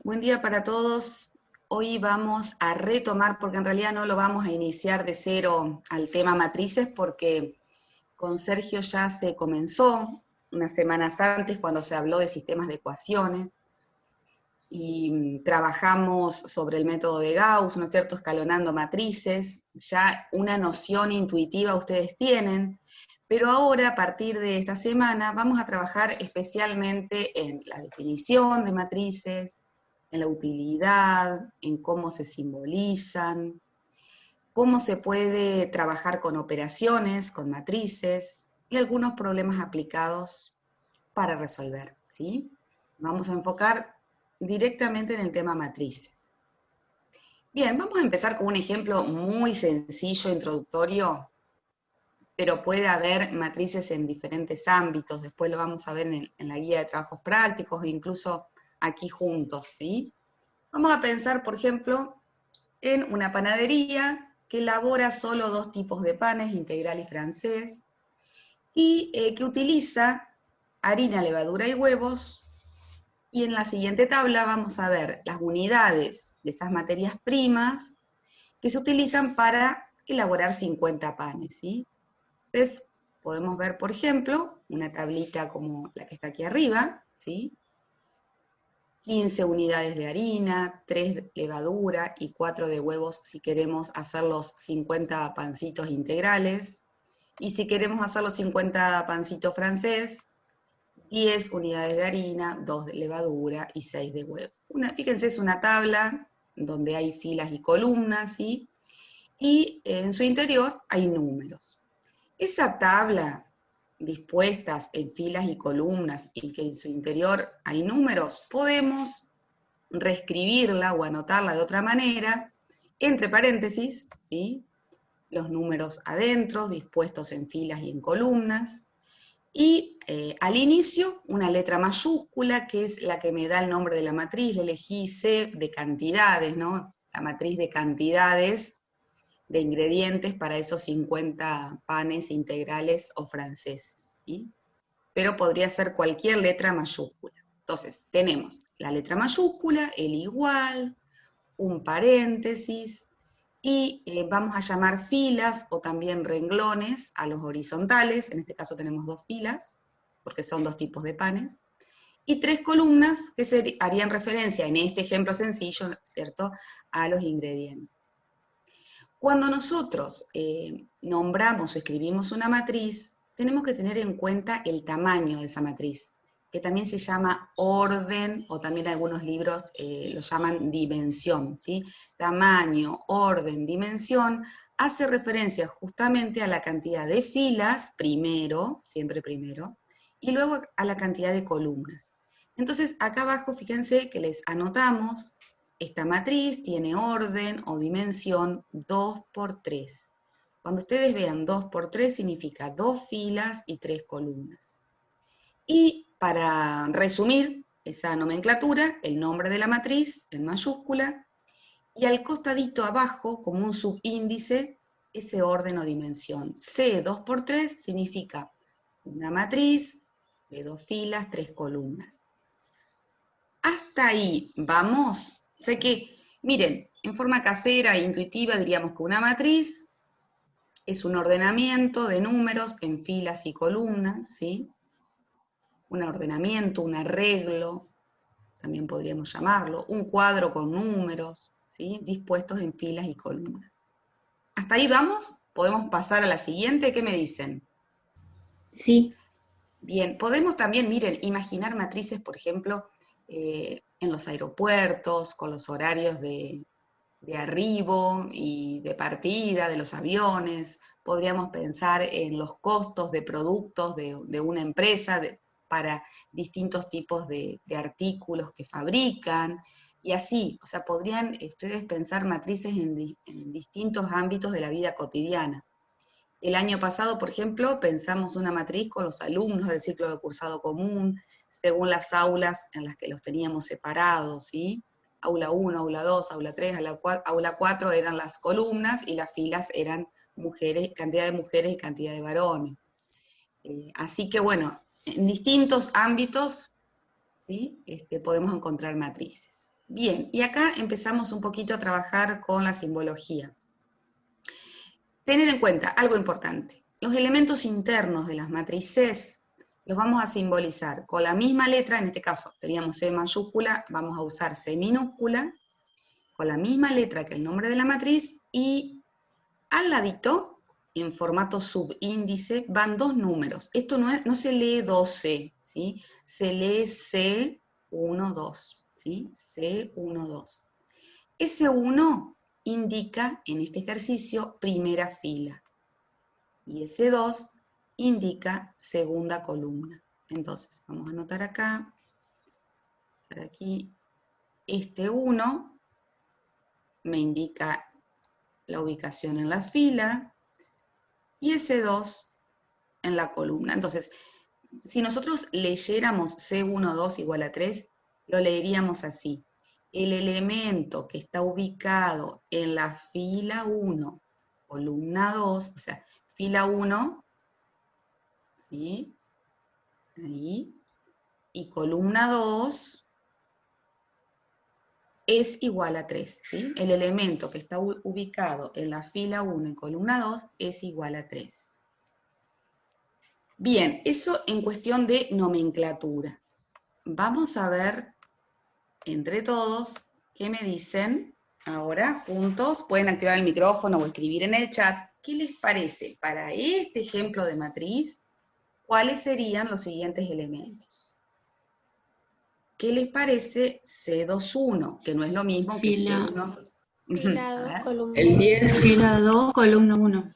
Buen día para todos. Hoy vamos a retomar, porque en realidad no lo vamos a iniciar de cero al tema matrices, porque con Sergio ya se comenzó unas semanas antes cuando se habló de sistemas de ecuaciones y trabajamos sobre el método de Gauss, ¿no es cierto?, escalonando matrices. Ya una noción intuitiva ustedes tienen, pero ahora, a partir de esta semana, vamos a trabajar especialmente en la definición de matrices, en la utilidad, en cómo se simbolizan, cómo se puede trabajar con operaciones, con matrices, y algunos problemas aplicados para resolver, ¿sí? Vamos a enfocar directamente en el tema matrices. Bien, vamos a empezar con un ejemplo muy sencillo, introductorio, pero puede haber matrices en diferentes ámbitos, después lo vamos a ver en la guía de trabajos prácticos e incluso aquí juntos, ¿sí? Vamos a pensar, por ejemplo, en una panadería que elabora solo dos tipos de panes, integral y francés, y que utiliza harina, levadura y huevos, y en la siguiente tabla vamos a ver las unidades de esas materias primas que se utilizan para elaborar 50 panes, ¿sí? Entonces, podemos ver, por ejemplo, una tablita como la que está aquí arriba, ¿sí? 15 unidades de harina, 3 de levadura y 4 de huevos si queremos hacer los 50 pancitos integrales. Y si queremos hacer los 50 pancitos francés, 10 unidades de harina, 2 de levadura y 6 de huevo. Fíjense, es una tabla donde hay filas y columnas, ¿sí? Y en su interior hay números. Esa tabla dispuestas en filas y columnas y que en su interior hay números, podemos reescribirla o anotarla de otra manera, entre paréntesis, ¿sí? Los números adentro, dispuestos en filas y en columnas, y al inicio una letra mayúscula, que es la que me da el nombre de la matriz. Le elegí C de cantidades, ¿no? La matriz de cantidades de ingredientes para esos 50 panes integrales o franceses, ¿sí? Pero podría ser cualquier letra mayúscula. Entonces, tenemos la letra mayúscula, el igual, un paréntesis, y vamos a llamar filas o también renglones a los horizontales, en este caso tenemos dos filas, porque son dos tipos de panes, y tres columnas que harían referencia, en este ejemplo sencillo, ¿cierto?, a los ingredientes. Cuando nosotros nombramos o escribimos una matriz, tenemos que tener en cuenta el tamaño de esa matriz, que también se llama orden, o también algunos libros lo llaman dimensión, ¿sí? Tamaño, orden, dimensión, hace referencia justamente a la cantidad de filas, primero, siempre primero, y luego a la cantidad de columnas. Entonces, acá abajo, fíjense que les anotamos. Esta matriz tiene orden o dimensión 2 por 3. Cuando ustedes vean 2 por 3 significa 2 filas y 3 columnas. Y para resumir esa nomenclatura, el nombre de la matriz en mayúscula, y al costadito abajo, como un subíndice, ese orden o dimensión. C 2 por 3 significa una matriz de 2 filas, 3 columnas. Hasta ahí, ¿vamos? Sé que, miren, en forma casera e intuitiva diríamos que una matriz es un ordenamiento de números en filas y columnas, ¿sí? Un ordenamiento, un arreglo, también podríamos llamarlo, un cuadro con números, ¿sí? Dispuestos en filas y columnas. ¿Hasta ahí vamos? ¿Podemos pasar a la siguiente? ¿Qué me dicen? Sí, Bien, podemos también, miren, imaginar matrices, por ejemplo, en los aeropuertos, con los horarios de arribo y de partida de los aviones. Podríamos pensar en los costos de productos de una empresa para distintos tipos de artículos que fabrican, y así, o sea, podrían ustedes pensar matrices en distintos ámbitos de la vida cotidiana. El año pasado, por ejemplo, pensamos una matriz con los alumnos del ciclo de cursado común, según las aulas en las que los teníamos separados, ¿sí? Aula 1, aula 2, aula 3, aula 4 eran las columnas y las filas eran mujeres, cantidad de mujeres y cantidad de varones. Así que bueno, en distintos ámbitos, ¿sí? Podemos encontrar matrices. Bien, y acá empezamos un poquito a trabajar con la simbología. Tener en cuenta algo importante. Los elementos internos de las matrices los vamos a simbolizar con la misma letra, en este caso teníamos C mayúscula, vamos a usar C minúscula, con la misma letra que el nombre de la matriz, y al ladito, en formato subíndice, van dos números. Esto no se lee 12, ¿sí? Se lee C12, ¿sí? C12. Ese 1 indica, en este ejercicio, primera fila. Y ese 2 indica segunda columna. Entonces, vamos a anotar acá, por aquí, este 1 me indica la ubicación en la fila, y ese 2 en la columna. Entonces, si nosotros leyéramos C12 igual a 3, lo leeríamos así. El elemento que está ubicado en la fila 1, columna 2, o sea, fila 1, ¿sí? Ahí, y columna 2 es igual a 3, ¿sí? El elemento que está ubicado en la fila 1 y columna 2 es igual a 3. Bien, eso en cuestión de nomenclatura. Vamos a ver entre todos qué me dicen ahora juntos. Pueden activar el micrófono o escribir en el chat. ¿Qué les parece para este ejemplo de matriz? ¿Cuáles serían los siguientes elementos? ¿Qué les parece C21? Que no es lo mismo que C1. Fila 2, columna El 1. 10. Fila 2, columna 1.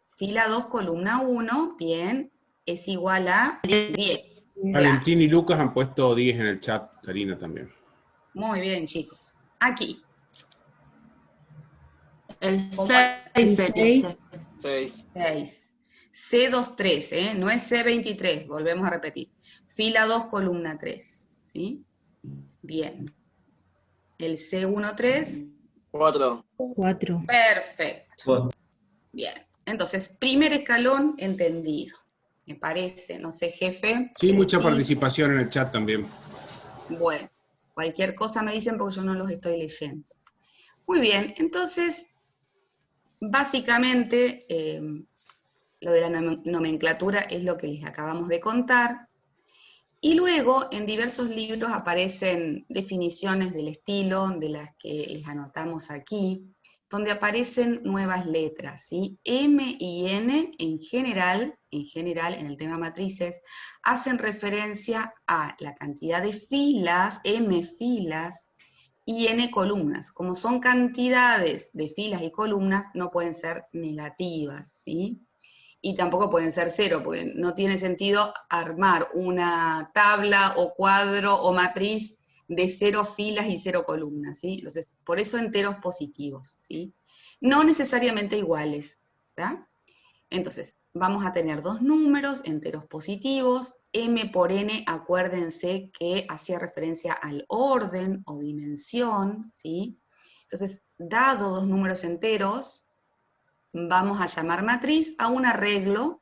Fila 2, columna 1, bien, es igual a 10. Valentín y Lucas han puesto 10 en el chat, Karina también. Muy bien, chicos. Aquí. El 6 sería 6. C23, no es C23, volvemos a repetir. Fila 2, columna 3, ¿sí? Bien. El C13. 4. 4. Perfecto. Bien. Entonces, primer escalón entendido. Me parece, no sé, jefe. Sí, mucha participación en el chat también. Bueno, cualquier cosa me dicen porque yo no los estoy leyendo. Muy bien, entonces, básicamente, lo de la nomenclatura es lo que les acabamos de contar. Y luego, en diversos libros aparecen definiciones del estilo, de las que les anotamos aquí, donde aparecen nuevas letras, ¿sí? M y N en general, en el tema matrices, hacen referencia a la cantidad de filas, M filas, y N columnas. Como son cantidades de filas y columnas, no pueden ser negativas, ¿sí? Y tampoco pueden ser 0, porque no tiene sentido armar una tabla o cuadro o matriz de 0 filas y 0 columnas, ¿sí? Entonces, por eso enteros positivos, ¿sí? No necesariamente iguales, ¿tá? Entonces, vamos a tener dos números, enteros positivos. M por N, acuérdense que hacía referencia al orden o dimensión, ¿sí? Entonces, dado dos números enteros, vamos a llamar matriz a un arreglo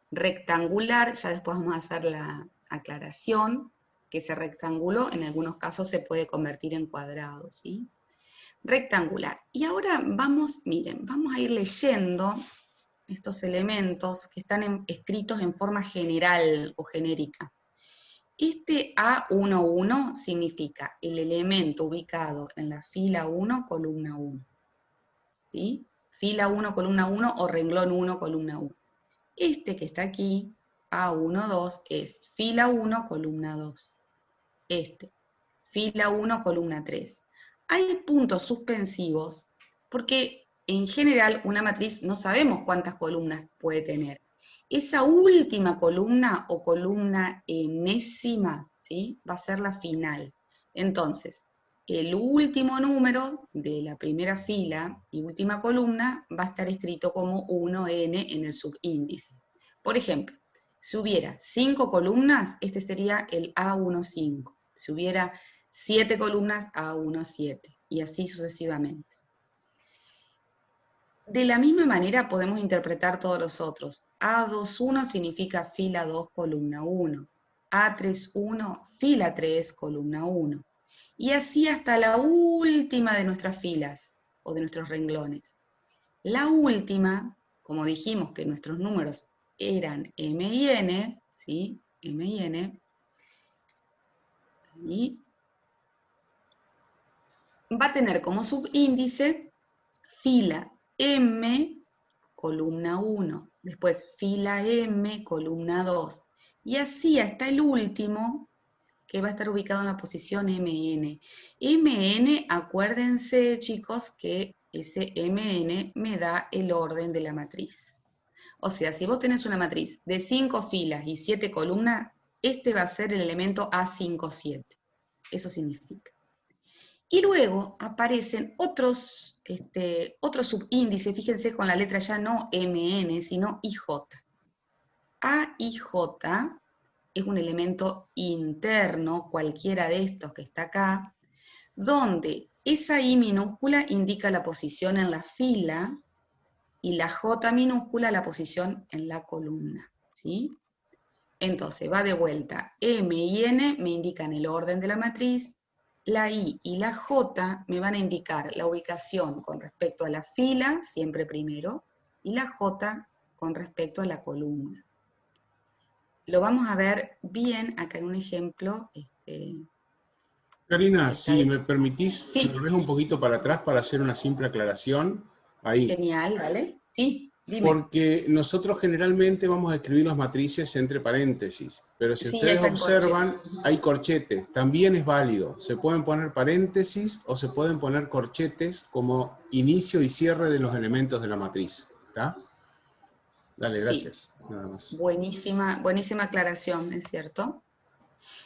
rectangular, ya después vamos a hacer la aclaración, que ese rectángulo en algunos casos se puede convertir en cuadrado, ¿sí? Rectangular. Y ahora miren, vamos a ir leyendo estos elementos que están escritos en forma general o genérica. Este A11 significa el elemento ubicado en la fila 1, columna 1. ¿Sí? Fila 1, columna 1 o renglón 1, columna 1. Este que está aquí, A12, es fila 1, columna 2. Este, fila 1, columna 3. Hay puntos suspensivos porque en general una matriz no sabemos cuántas columnas puede tener. Esa última columna o columna enésima, ¿sí? Va a ser la final. Entonces, el último número de la primera fila y última columna va a estar escrito como 1n en el subíndice. Por ejemplo, si hubiera 5 columnas, este sería el A15. Si hubiera 7 columnas, A17, y así sucesivamente. De la misma manera podemos interpretar todos los otros. A21 significa fila 2, columna 1. A31, fila 3, columna 1. Y así hasta la última de nuestras filas, o de nuestros renglones. La última, como dijimos que nuestros números eran M y N, ¿sí? M y N, y va a tener como subíndice fila M, columna 1, después fila M, columna 2, y así hasta el último, que va a estar ubicado en la posición MN. MN, acuérdense, chicos, que ese MN me da el orden de la matriz. O sea, si vos tenés una matriz de 5 filas y 7 columnas, este va a ser el elemento A57. Eso significa. Y luego aparecen otros subíndices, fíjense con la letra ya no MN, sino IJ. A y J es un elemento interno, cualquiera de estos que está acá, donde esa I minúscula indica la posición en la fila y la J minúscula la posición en la columna, ¿sí? Entonces va de vuelta, M y N me indican el orden de la matriz, la I y la J me van a indicar la ubicación con respecto a la fila, siempre primero, y la J con respecto a la columna. Lo vamos a ver bien acá en un ejemplo. Karina, si me permitís, Sí. si volvés un poquito para atrás para hacer una simple aclaración, ahí. Genial, ¿vale? Sí, dime. Porque nosotros generalmente vamos a escribir las matrices entre paréntesis, pero si Sí, ustedes está en observan, corchetes. hay corchetes, también es válido. Se pueden poner paréntesis o se pueden poner corchetes como inicio y cierre de los elementos de la matriz. ¿Está? Dale, Sí. gracias. Nada más. Buenísima aclaración, ¿es cierto?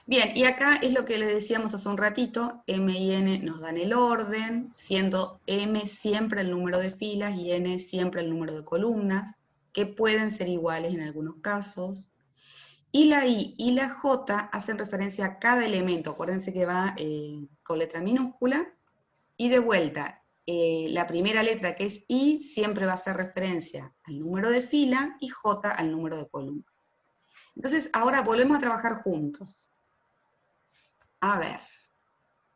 Bien, y acá es lo que les decíamos hace un ratito, M y N nos dan el orden, siendo M siempre el número de filas y N siempre el número de columnas, que pueden ser iguales en algunos casos. Y la I y la J hacen referencia a cada elemento, acuérdense que va con letra minúscula, y de vuelta, la primera letra que es I siempre va a hacer referencia al número de fila y J al número de columna. Entonces, ahora volvemos a trabajar juntos. A ver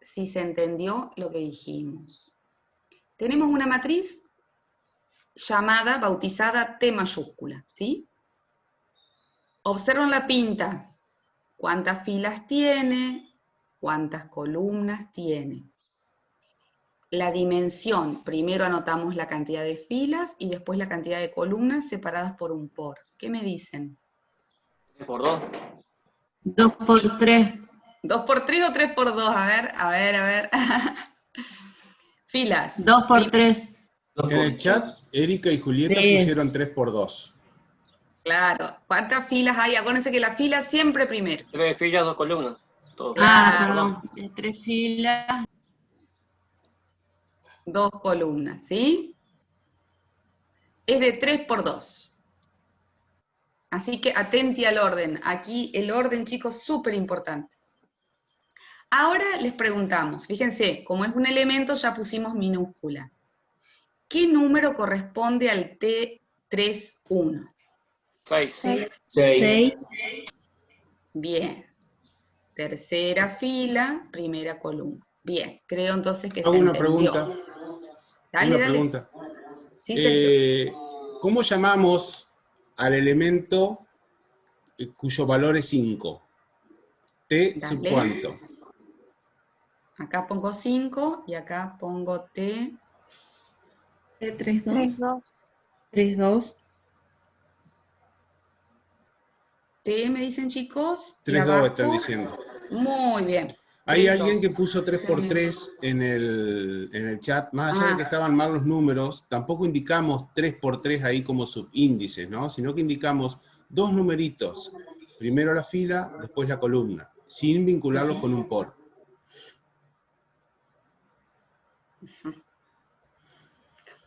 si se entendió lo que dijimos. Tenemos una matriz llamada, bautizada T mayúscula, ¿sí? Observan la pinta. ¿Cuántas filas tiene? ¿Cuántas columnas tiene? La dimensión, primero anotamos la cantidad de filas y después la cantidad de columnas separadas por un por. ¿Qué me dicen? 3 por 2. 2 por 3. 2 por 3 o 3 por 2, a ver. Filas. 2 por 3. En el chat, Erika y Julieta 3. pusieron 3 por 2. Claro. ¿Cuántas filas hay? Acuérdense que la fila siempre primero. 3 filas, 2 columnas. Todo. Perdón. 3 filas. 2 columnas, ¿sí? Es de 3 por 2. Así que atenti al orden. Aquí el orden, chicos, súper importante. Ahora les preguntamos, fíjense, como es un elemento ya pusimos minúscula. ¿Qué número corresponde al T31? 6. 6. Bien. Tercera fila, primera columna. Bien, creo entonces que Hago se una entendió. pregunta. Dale. Pregunta. Sí, Sergio. ¿Cómo llamamos al elemento cuyo valor es 5? ¿T sub Dale. cuánto? Acá pongo 5 y acá pongo T. 3-2. 3-2. T, me dicen, chicos. 3-2 están diciendo. Muy bien. Hay 3-2. alguien que puso 3 por 3 en el chat. Más allá de que estaban mal los números, tampoco indicamos 3 por 3 ahí como subíndices, ¿no? Sino que indicamos 2 numeritos. Primero la fila, después la columna, sin vincularlos con un por.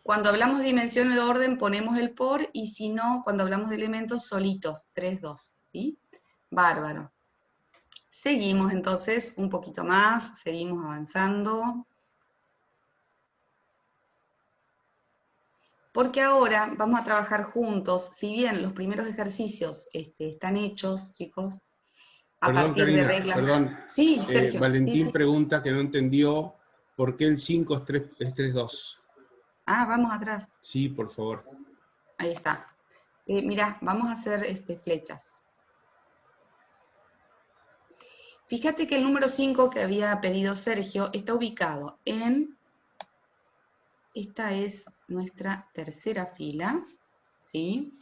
Cuando hablamos de dimensión de orden ponemos el por, y si no, cuando hablamos de elementos solitos, 3-2, ¿sí? Bárbaro. Seguimos entonces un poquito más, seguimos avanzando. Porque ahora vamos a trabajar juntos, si bien los primeros ejercicios están hechos, chicos, a Perdón, partir de Karina, reglas. perdón. Sí, Sergio. Valentín sí. pregunta que no entendió por qué el 5 es 3-2. Ah, vamos atrás. Sí, por favor. Ahí está. Mirá, vamos a hacer flechas. Fíjate que el número 5 que había pedido Sergio está ubicado en... Esta es nuestra tercera fila, ¿sí?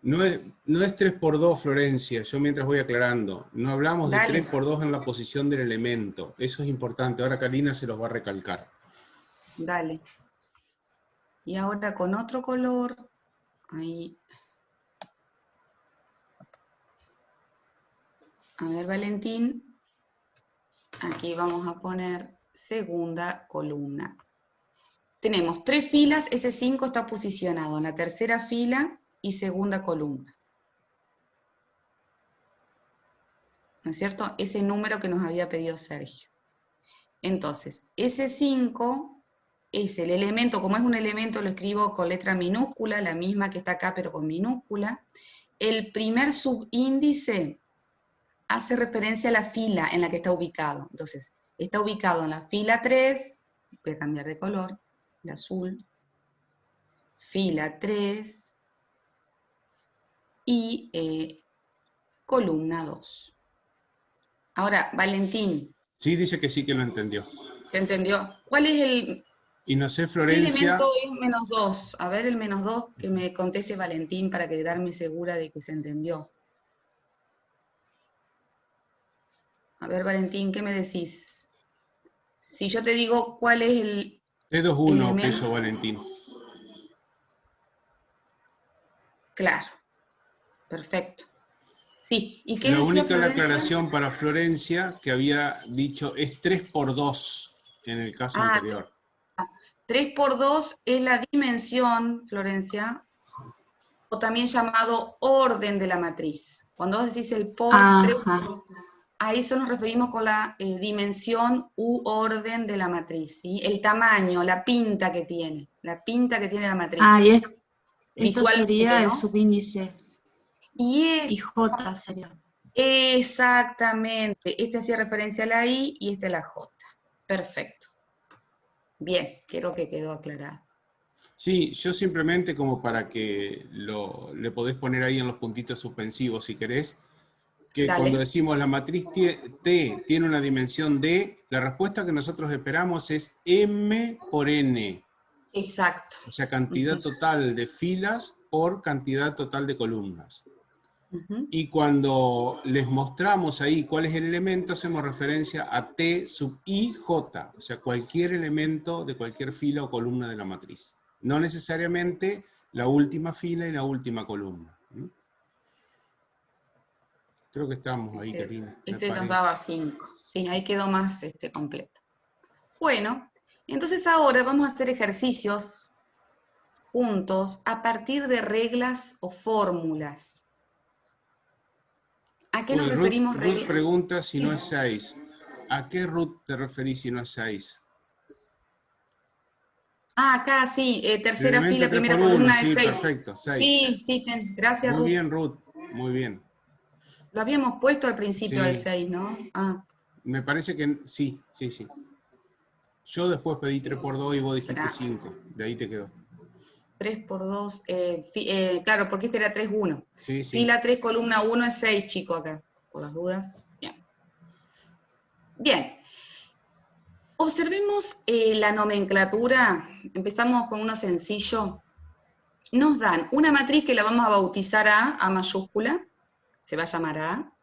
No es 3 por 2, Florencia, yo mientras voy aclarando. No hablamos de Dale. 3 por 2 en la posición del elemento. Eso es importante. Ahora Karina se los va a recalcar. Dale. Y ahora con otro color, ahí. A ver, Valentín. Aquí vamos a poner segunda columna. Tenemos 3 filas, ese 5 está posicionado en la tercera fila y segunda columna. ¿No es cierto? Ese número que nos había pedido Sergio. Entonces, ese 5 es el elemento, como es un elemento lo escribo con letra minúscula, la misma que está acá pero con minúscula. El primer subíndice hace referencia a la fila en la que está ubicado. Entonces, está ubicado en la fila 3, voy a cambiar de color, el azul, fila 3 y columna 2. Ahora, Valentín. Sí, dice que sí que lo entendió. ¿Se entendió? ¿Cuál es el... Y no sé, ¿Qué Florencia... elemento es menos 2? A ver, el menos 2, que me conteste Valentín para quedarme segura de que se entendió. A ver, Valentín, ¿qué me decís? Si yo te digo cuál es el... T21, elemento... peso Valentín. Claro, perfecto. Sí, ¿y qué La decía única Florencia? aclaración para Florencia que había dicho es 3 por 2 en el caso anterior. 3 por 2 es la dimensión, Florencia, o también llamado orden de la matriz. Cuando vos decís el por 3, a eso nos referimos con la dimensión u orden de la matriz, ¿sí? El tamaño, la pinta que tiene la matriz. Y esto sería el subíndice. Y J sería. Exactamente, este hacía referencia a la I y este a la J. Perfecto. Bien, creo que quedó aclarado. Sí, yo simplemente como para que le podés poner ahí en los puntitos suspensivos si querés, que Dale. cuando decimos la matriz T tiene una dimensión D, la respuesta que nosotros esperamos es M por N. Exacto. O sea, cantidad total de filas por cantidad total de columnas. Y cuando les mostramos ahí cuál es el elemento, hacemos referencia a T sub I, J, o sea, cualquier elemento de cualquier fila o columna de la matriz. No necesariamente la última fila y la última columna. Creo que estamos ahí, Karina. Este nos daba 5. Sí, ahí quedó más completo. Bueno, entonces ahora vamos a hacer ejercicios juntos a partir de reglas o fórmulas. ¿A qué nos referimos? Ruth pregunta si no es 6. ¿A qué Ruth te referís si no es 6? Ah, acá sí, tercera fila, 3 primera por 1, columna sí, es 6. perfecto, 6. Sí, gracias, Muy Ruth. bien, Ruth, muy bien. Lo habíamos puesto al principio del 6, ¿no? Me parece que sí. Yo después pedí 3 por 2 y vos dijiste 5, de ahí te quedó. 3 por 2, claro, porque este era 3-1. Sí. Fila 3, columna 1 es 6, chicos, acá, por las dudas. Bien. Observemos la nomenclatura. Empezamos con uno sencillo. Nos dan una matriz que la vamos a bautizar A mayúscula, se va a llamar A.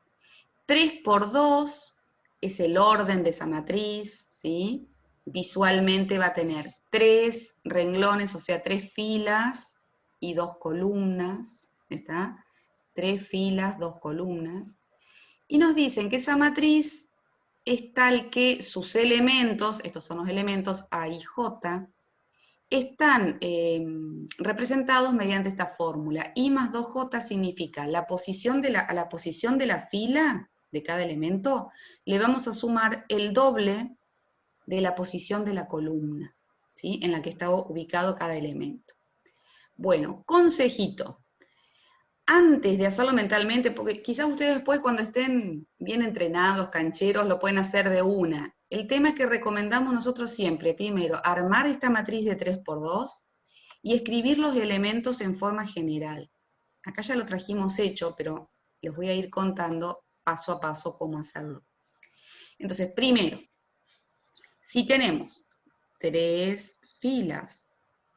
3 por 2 es el orden de esa matriz, ¿sí? Visualmente va a tener 3 renglones, o sea, 3 filas y 2 columnas, ¿está? 3 filas, 2 columnas. Y nos dicen que esa matriz es tal que sus elementos, estos son los elementos A y J, están representados mediante esta fórmula. I más 2J significa a la posición de la fila de cada elemento, le vamos a sumar el doble de la posición de la columna, ¿sí? En la que está ubicado cada elemento. Bueno, consejito. antes de hacerlo mentalmente, porque quizás ustedes después cuando estén bien entrenados, cancheros, lo pueden hacer de una. El tema es que recomendamos nosotros siempre, primero, armar esta matriz de 3×2 y escribir los elementos en forma general. Acá ya lo trajimos hecho, pero les voy a ir contando paso a paso cómo hacerlo. Entonces, primero, si tenemos 3 filas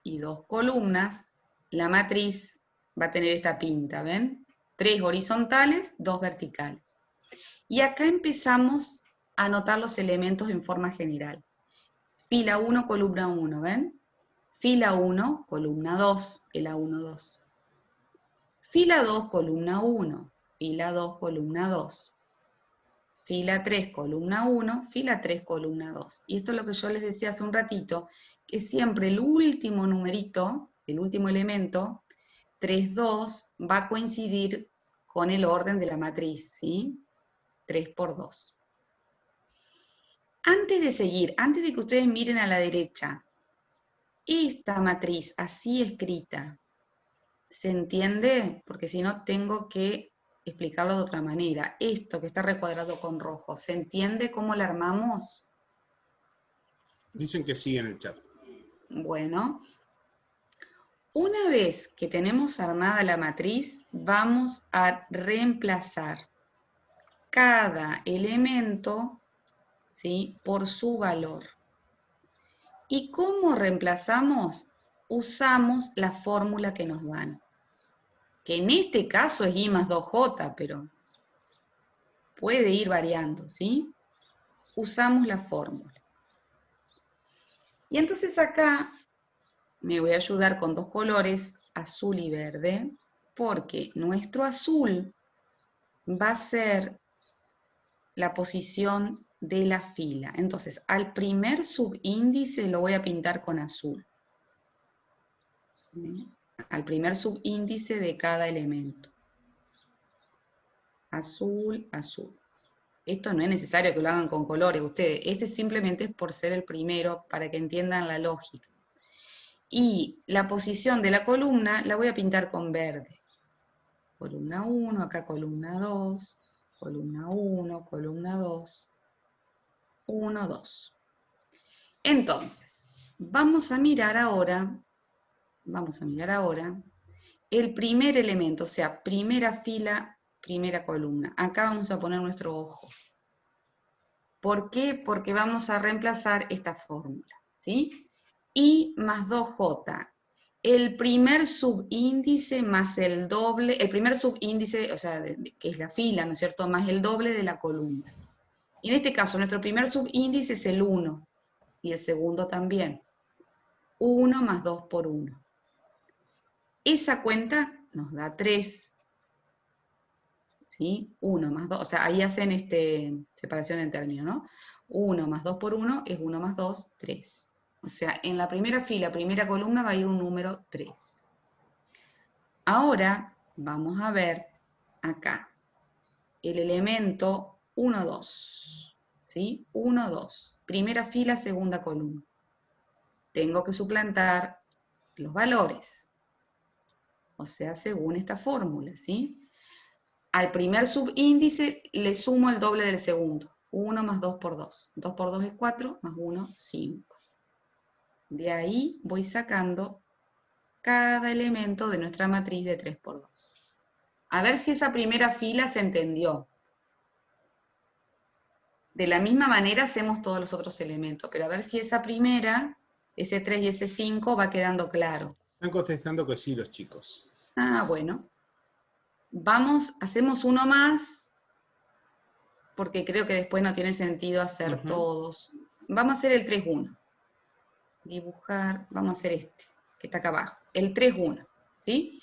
y 2 columnas, la matriz va a tener esta pinta, ¿ven? 3 horizontales, 2 verticales. Y acá empezamos a anotar los elementos en forma general. Fila 1, columna 1, ¿ven? Fila 1, columna 2, el A1, 2. Fila 2, columna 1, fila 2, columna 2. Fila 3, columna 1, fila 3, columna 2. Y esto es lo que yo les decía hace un ratito, que siempre el último numerito, el último elemento, 3, 2, va a coincidir con el orden de la matriz, ¿sí? 3×2. Antes de seguir, antes de que ustedes miren a la derecha, esta matriz así escrita, ¿se entiende? Porque si no tengo que explicarlo de otra manera. Esto que está recuadrado con rojo, ¿se entiende cómo la armamos? Dicen que sí en el chat. Bueno, una vez que tenemos armada la matriz, vamos a reemplazar cada elemento, ¿sí?, por su valor. ¿Y cómo reemplazamos? Usamos la fórmula que nos dan, que en este caso es I más 2J, pero puede ir variando, ¿sí? Usamos la fórmula. Y entonces acá me voy a ayudar con 2 colores, azul y verde, porque nuestro azul va a ser la posición de la fila. Entonces, al primer subíndice lo voy a pintar con azul. Al primer subíndice de cada elemento. Azul, azul. Esto no es necesario que lo hagan con colores ustedes. Este simplemente es por ser el primero, para que entiendan la lógica. Y la posición de la columna la voy a pintar con verde. Columna 1, acá columna 2, columna 1, columna 2, 1, 2. Entonces, vamos a mirar ahora el primer elemento, o sea, primera fila, primera columna. Acá vamos a poner nuestro ojo. ¿Por qué? Porque vamos a reemplazar esta fórmula, ¿sí? I más 2J. El primer subíndice más el doble, el primer subíndice, o sea, que es la fila, ¿no es cierto?, más el doble de la columna. Y en este caso, nuestro primer subíndice es el 1, y el segundo también. 1 más 2 por 1. Esa cuenta nos da 3. ¿Sí? 1 más 2, o sea, ahí hacen separación en términos, ¿no? 1 más 2 por 1 es 1 más 2, 3. O sea, en la primera fila, primera columna va a ir un número 3. Ahora vamos a ver acá el elemento 1, 2. ¿Sí? 1, 2. Primera fila, segunda columna. Tengo que suplantar los valores. O sea, según esta fórmula, ¿sí? Al primer subíndice le sumo el doble del segundo. 1 más 2 por 2. 2 por 2 es 4, más 1, 5. De ahí voy sacando cada elemento de nuestra matriz de 3×2. A ver si esa primera fila se entendió. De la misma manera hacemos todos los otros elementos, pero a ver si esa primera, ese 3 y ese 5, va quedando claro. Están contestando que sí los chicos. Ah, bueno. Hacemos uno más, porque creo que después no tiene sentido hacer todos. Vamos a hacer el 3-1. Dibujar, vamos a hacer este, que está acá abajo. El 3-1, ¿sí?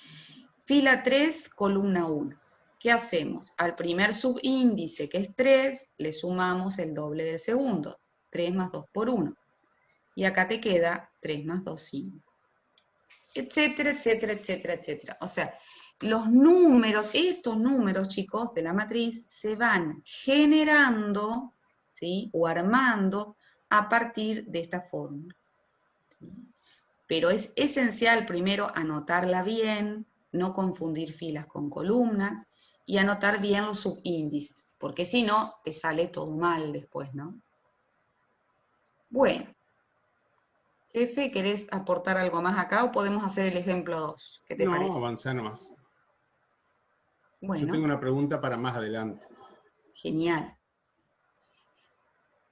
Fila 3, columna 1. ¿Qué hacemos? Al primer subíndice, que es 3, le sumamos el doble del segundo. 3 más 2 por 1. Y acá te queda 3 más 2, 5. Etcétera, etcétera, etcétera, etcétera. O sea, los números, estos números, chicos, de la matriz, se van generando, ¿sí?, o armando a partir de esta fórmula. ¿Sí? Pero es esencial primero anotarla bien, no confundir filas con columnas y anotar bien los subíndices, porque si no, te sale todo mal después, ¿no? Bueno, jefe, ¿querés aportar algo más acá o podemos hacer el ejemplo 2? ¿Qué te parece? No, avanzá nomás. Bueno, yo tengo una pregunta para más adelante. Genial.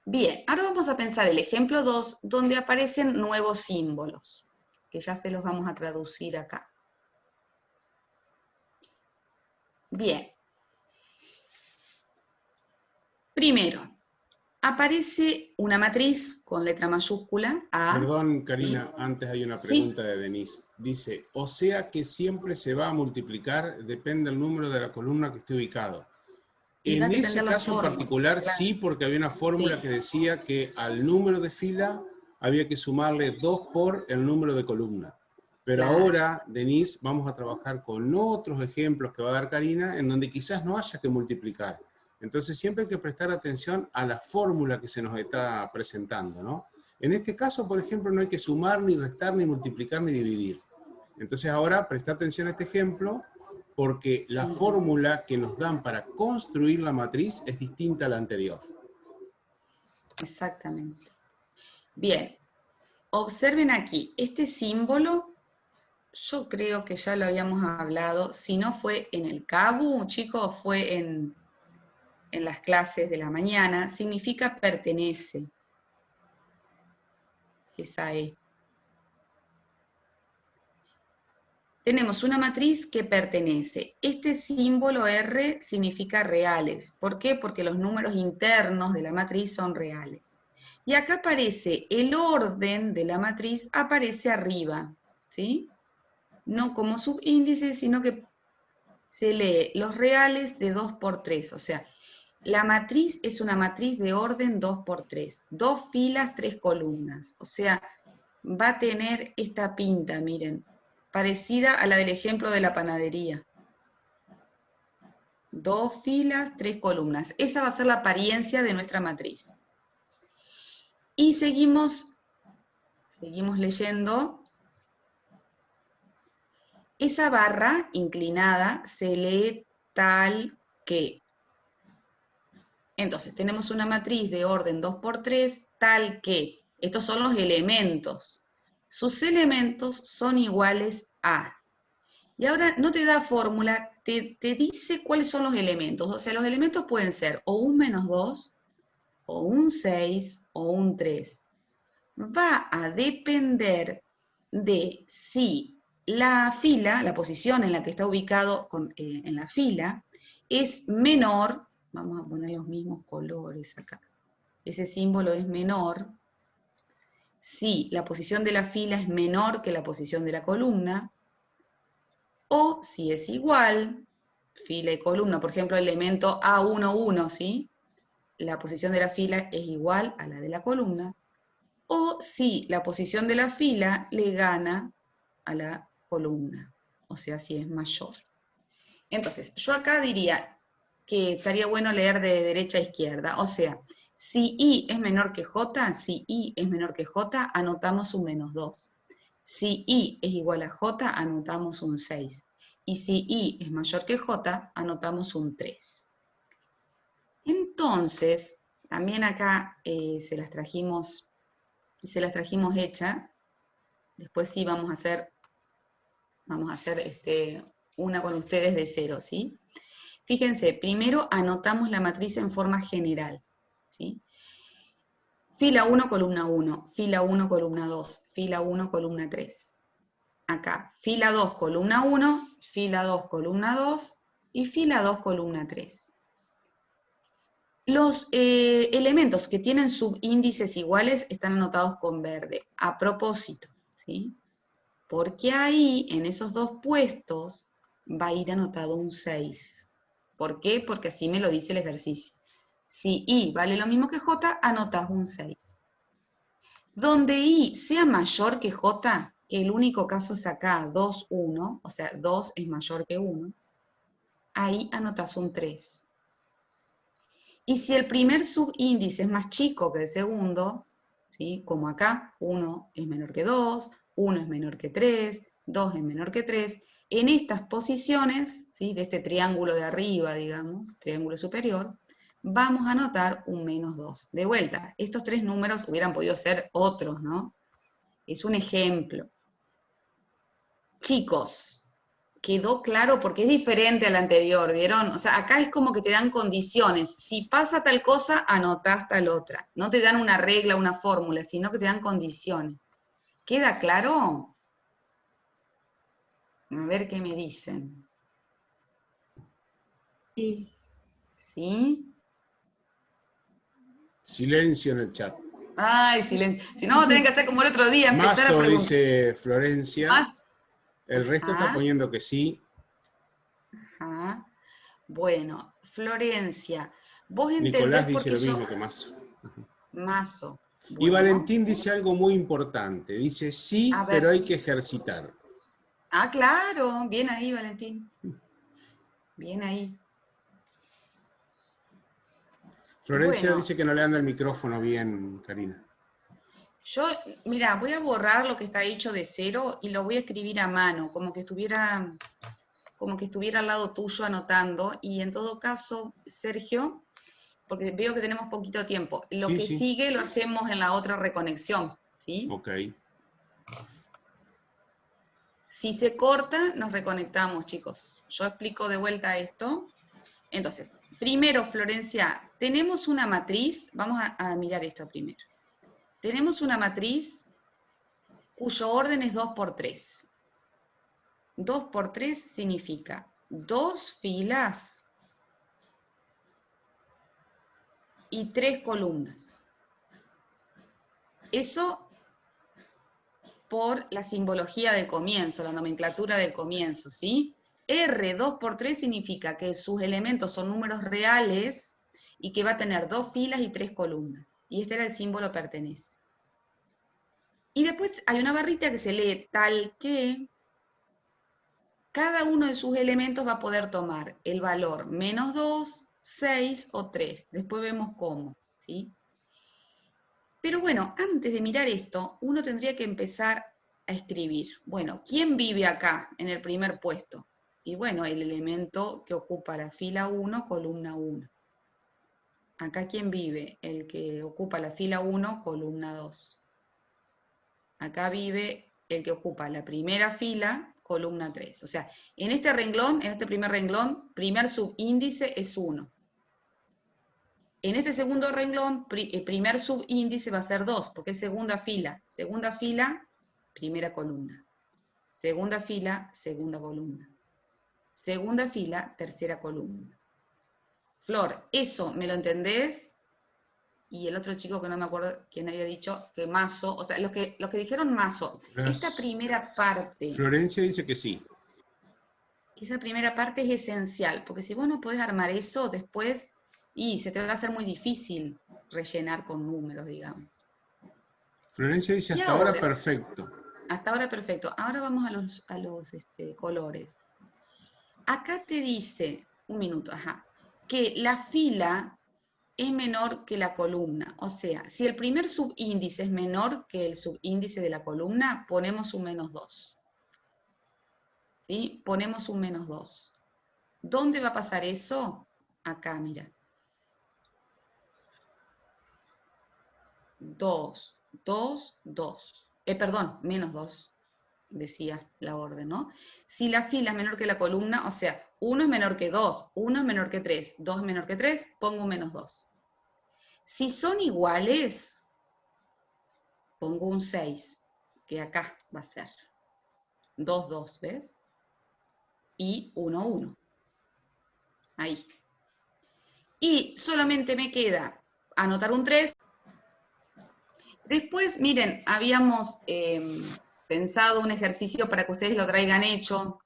Bien, ahora vamos a pensar el ejemplo 2, donde aparecen nuevos símbolos, que ya se los vamos a traducir acá. Bien. Primero, aparece una matriz con letra mayúscula A. Perdón, Karina, ¿sí? antes hay una pregunta de Denise. Dice, o sea que siempre se va a multiplicar, depende del número de la columna que esté ubicado. Y va a En depender ese la caso en forma, particular, claro. sí, porque había una fórmula Sí. que decía que al número de fila había que sumarle 2 por el número de columna. Pero Claro. ahora, Denise, vamos a trabajar con otros ejemplos que va a dar Karina, en donde quizás no haya que multiplicar. Entonces siempre hay que prestar atención a la fórmula que se nos está presentando, ¿no? En este caso, por ejemplo, no hay que sumar, ni restar, ni multiplicar, ni dividir. Entonces ahora presta atención a este ejemplo, porque la fórmula que nos dan para construir la matriz es distinta a la anterior. Exactamente. Bien, observen aquí, este símbolo, yo creo que ya lo habíamos hablado, si no fue en el CABU, chicos, fue en las clases de la mañana, significa pertenece. Esa es. Tenemos una matriz que pertenece. Este símbolo R significa reales. ¿Por qué? Porque los números internos de la matriz son reales. Y acá aparece el orden de la matriz, aparece arriba, ¿sí? No como subíndice, sino que se lee los reales de 2 por 3. O sea, la matriz es una matriz de orden 2 por 3. 2 filas, 3 columnas. O sea, va a tener esta pinta, miren, parecida a la del ejemplo de la panadería. 2 filas, 3 columnas. Esa va a ser la apariencia de nuestra matriz. Y seguimos leyendo. Esa barra inclinada se lee tal que. Entonces, tenemos una matriz de orden 2 por 3, tal que. Estos son los elementos. Sus elementos son iguales a. Y ahora no te da fórmula, te dice cuáles son los elementos. O sea, los elementos pueden ser o un menos 2, o un 6, o un 3. Va a depender de si la fila, la posición en la que está ubicado en la fila, es menor, vamos a poner los mismos colores acá, ese símbolo es menor, si la posición de la fila es menor que la posición de la columna, o si es igual, fila y columna, por ejemplo, el elemento A11, ¿sí? La posición de la fila es igual a la de la columna, o si la posición de la fila le gana a la columna, o sea, si es mayor. Entonces, yo acá diría que estaría bueno leer de derecha a izquierda, o sea, si I es menor que J, si I es menor que J, anotamos un menos 2. Si I es igual a J, anotamos un 6. Y si I es mayor que J, anotamos un 3. Entonces, también acá se las trajimos hecha. Después sí vamos a hacer una con ustedes de cero, ¿sí? Fíjense, primero anotamos la matriz en forma general, ¿sí? Fila 1, columna 1, fila 1, columna 2, fila 1, columna 3. Acá, fila 2, columna 1, fila 2, columna 2 y fila 2, columna 3. Los elementos que tienen subíndices iguales están anotados con verde. A propósito, ¿sí? Porque ahí, en esos dos puestos, va a ir anotado un 6. ¿Por qué? Porque así me lo dice el ejercicio. Si I vale lo mismo que J, anotas un 6. Donde I sea mayor que J, que el único caso es acá, 2, 1, o sea, 2 es mayor que 1, ahí anotas un 3. Y si el primer subíndice es más chico que el segundo, ¿sí? Como acá, 1 es menor que 2, 1 es menor que 3, 2 es menor que 3, en estas posiciones, ¿sí?, de este triángulo de arriba, digamos, triángulo superior, vamos a anotar un -2. De vuelta, estos 3 números hubieran podido ser otros, ¿no? Es un ejemplo. Chicos, quedó claro porque es diferente al anterior, ¿vieron? O sea, acá es como que te dan condiciones. Si pasa tal cosa, anotás tal otra. No te dan una regla, una fórmula, sino que te dan condiciones. ¿Queda claro? A ver qué me dicen. Sí. ¿Sí? Silencio en el chat. Ay, silencio. Si no, vamos a tener que hacer como el otro día, empezar a Mazo, preguntar. dice Florencia. ¿Más? El resto está poniendo que sí. Ajá. Bueno, Florencia, vos entendés Nicolás dice porque lo yo... mismo que Mazo. Mazo. Y Bueno, Valentín dice algo muy importante. Dice sí, a ver. pero hay que ejercitar. Ah, claro. Bien ahí, Valentín. Bien ahí. Florencia Bueno, dice que no le anda el micrófono bien, Karina. yo, mira, voy a borrar lo que está hecho de cero y lo voy a escribir a mano, como que estuviera al lado tuyo anotando, y en todo caso, Sergio, porque veo que tenemos poquito tiempo, lo Sí, que sí. sigue lo hacemos en la otra reconexión, ¿sí? Ok. Si se corta, nos reconectamos, chicos. Yo explico de vuelta esto. Entonces, primero, Florencia, tenemos una matriz, vamos a mirar esto primero. Tenemos una matriz cuyo orden es 2 por 3. 2 por 3 significa 2 filas y 3 columnas. Eso por la simbología del comienzo, la nomenclatura del comienzo, ¿sí? R 2 por 3 significa que sus elementos son números reales y que va a tener 2 filas y 3 columnas. Y este era el símbolo pertenece. Y después hay una barrita que se lee tal que cada uno de sus elementos va a poder tomar el valor -2, 6 o 3. Después vemos cómo, ¿sí? Pero bueno, antes de mirar esto, uno tendría que empezar a escribir. Bueno, ¿quién vive acá en el primer puesto? Y bueno, el elemento que ocupa la fila 1, columna 1. Acá, ¿quién vive? El que ocupa la fila 1, columna 2. Acá vive el que ocupa la primera fila, columna 3. O sea, en este renglón, en este primer renglón, primer subíndice es 1. En este segundo renglón, el primer subíndice va a ser 2, porque es segunda fila. Segunda fila, primera columna. Segunda fila, segunda columna. Segunda fila, tercera columna. Flor, ¿eso me lo entendés? Y el otro chico que no me acuerdo quién había dicho, que Mazo, o sea, los que dijeron Mazo, esta primera parte... Florencia dice que sí. Esa primera parte es esencial, porque si vos no podés armar eso, después, y se te va a hacer muy difícil rellenar con números, digamos. Florencia dice hasta ahora perfecto. Hasta ahora perfecto. Ahora vamos a los colores. Acá te dice, un minuto, que la fila es menor que la columna. O sea, si el primer subíndice es menor que el subíndice de la columna, ponemos un -2. ¿Sí? Ponemos un -2. ¿Dónde va a pasar eso? Acá, mira. 2, 2, 2. Perdón, -2, decía la orden, ¿no? Si la fila es menor que la columna, o sea, 1 es menor que 2, 1 es menor que 3, 2 es menor que 3, pongo un -2. Si son iguales, pongo un 6, que acá va a ser 2, 2, ¿ves? Y 1, 1. Ahí. Y solamente me queda anotar un 3. Después, miren, habíamos pensado un ejercicio para que ustedes lo traigan hecho.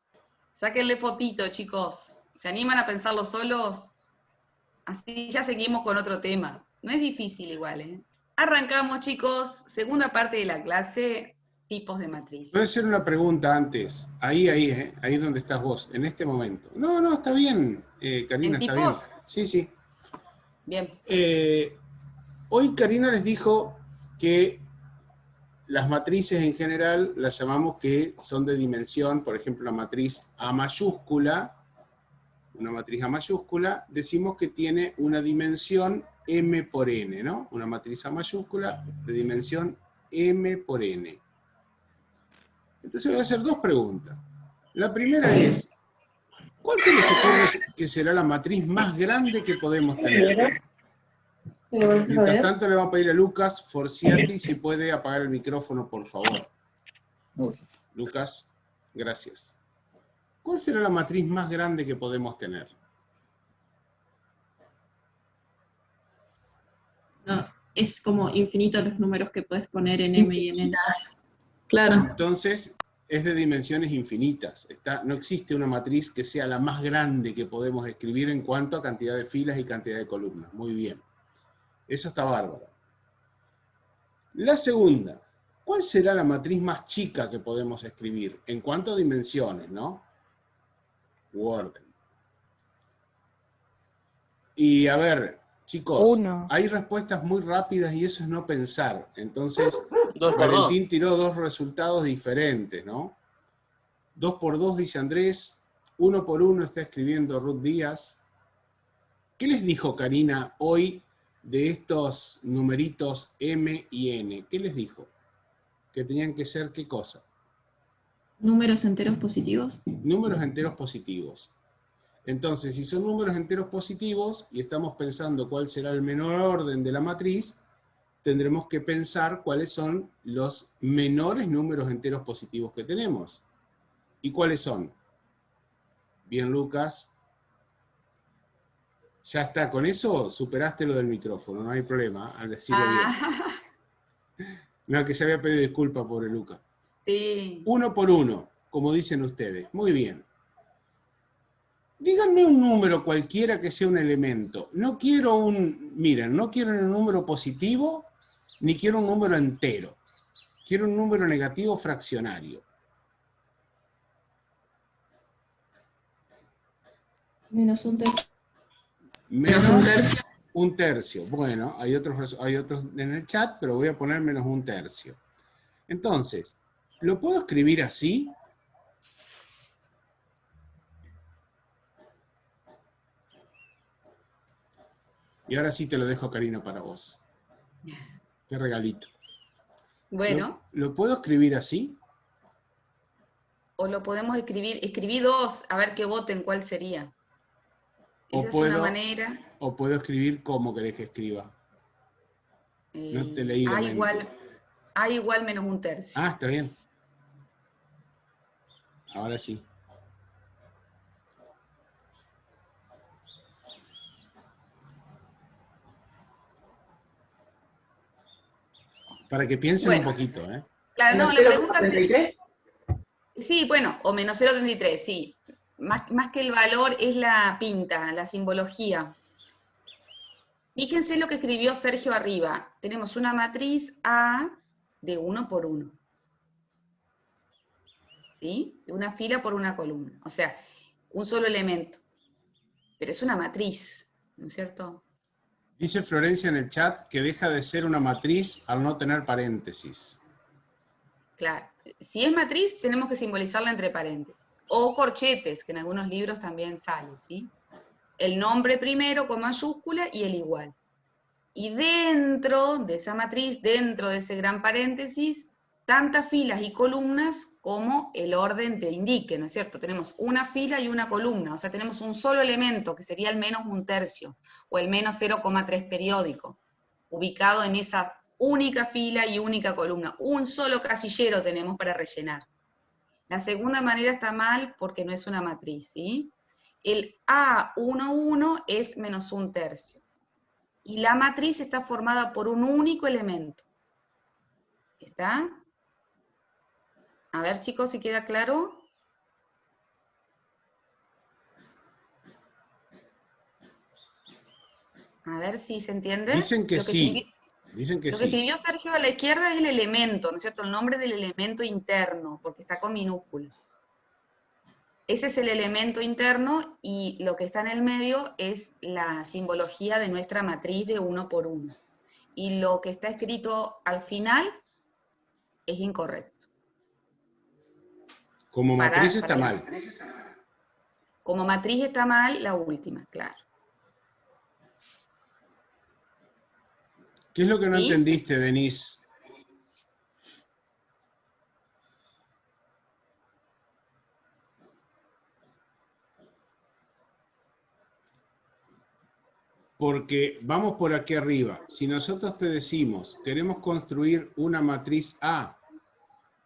Sáquenle fotito, chicos. ¿Se animan a pensarlo solos? Así ya seguimos con otro tema. No es difícil igual, ¿eh? Arrancamos, chicos. Segunda parte de la clase, tipos de matriz. Voy a hacer una pregunta antes. Ahí es donde estás vos, en este momento. No, está bien, Karina, ¿En está bien. tipos? Sí. Bien. Hoy Karina les dijo que las matrices en general las llamamos que son de dimensión, por ejemplo, la matriz A mayúscula, una matriz A mayúscula, decimos que tiene una dimensión M por N, ¿no? Una matriz A mayúscula de dimensión M por N. Entonces voy a hacer dos preguntas. La primera es, ¿cuál se les ocurre que será la matriz más grande que podemos tener? Mientras tanto le voy a pedir a Lucas Forciati si puede apagar el micrófono, por favor. Lucas, gracias. ¿Cuál será la matriz más grande que podemos tener? No, es como infinito los números que puedes poner en M y en N. Claro. Entonces, es de dimensiones infinitas. No existe una matriz que sea la más grande que podemos escribir en cuanto a cantidad de filas y cantidad de columnas. Muy bien. Eso está bárbaro. La segunda, ¿cuál será la matriz más chica que podemos escribir? En cuanto a dimensiones, ¿no? U orden. Y a ver, chicos, hay respuestas muy rápidas y eso es no pensar. Entonces, Valentín tiró dos resultados diferentes, ¿no? 2 por 2 dice Andrés, 1 por 1 está escribiendo Ruth Díaz. ¿Qué les dijo Karina hoy de estos numeritos M y N? ¿Qué les dijo? Que tenían que ser, ¿qué cosa? ¿Números enteros positivos? Números enteros positivos. Entonces, si son números enteros positivos, y estamos pensando cuál será el menor orden de la matriz, tendremos que pensar cuáles son los menores números enteros positivos que tenemos. ¿Y cuáles son? Bien, Lucas. Ya está, con eso superaste lo del micrófono, no hay problema, al decirlo bien. No, que ya había pedido disculpas, pobre Lucas. Sí. 1 por 1, como dicen ustedes. Muy bien. Díganme un número cualquiera que sea un elemento. No quiero no quiero un número positivo, ni quiero un número entero. Quiero un número negativo fraccionario. Menos un tercio. Menos un tercio. Bueno, hay otros en el chat, pero voy a poner menos un tercio. Entonces, ¿lo puedo escribir así? Y ahora sí te lo dejo, Karina, para vos. Qué regalito. Bueno. ¿Lo puedo escribir así? O lo podemos escribí dos, a ver qué voten, cuál sería. Esa es una manera. O puedo escribir como querés que escriba. No te leí la mente. A igual menos un tercio. Ah, está bien. Ahora sí. Para que piensen un poquito, ¿eh? Claro, no, la pregunta es... Sí, bueno, o menos 0,33, sí. Más que el valor es la pinta, la simbología. Fíjense lo que escribió Sergio arriba. Tenemos una matriz A de 1 por 1. ¿Sí? De una fila por una columna. O sea, un solo elemento. Pero es una matriz, ¿no es cierto? Dice Florencia en el chat que deja de ser una matriz al no tener paréntesis. Claro. Si es matriz, tenemos que simbolizarla entre paréntesis. O corchetes, que en algunos libros también sale, ¿sí? El nombre primero con mayúscula y el igual. Y dentro de esa matriz, dentro de ese gran paréntesis, tantas filas y columnas como el orden te indique, ¿no es cierto? Tenemos una fila y una columna, o sea, tenemos un solo elemento, que sería el menos un tercio, o el menos 0,3 periódico, ubicado en esa única fila y única columna. Un solo casillero tenemos para rellenar. La segunda manera está mal porque no es una matriz, ¿sí? El A11 es menos un tercio. Y la matriz está formada por un único elemento. ¿Está? A ver, chicos, si queda claro. A ver si se entiende. Dicen que sí. Dicen que lo sí. que escribió Sergio a la izquierda es el elemento, ¿no es cierto? El nombre del elemento interno, porque está con minúsculas. Ese es el elemento interno y lo que está en el medio es la simbología de nuestra matriz de 1 por 1. Y lo que está escrito al final es incorrecto. Como matriz está mal. Como matriz está mal la última, claro. ¿Qué es lo que no ¿Sí? entendiste, Denise? Porque vamos por aquí arriba. Si nosotros te decimos, queremos construir una matriz A.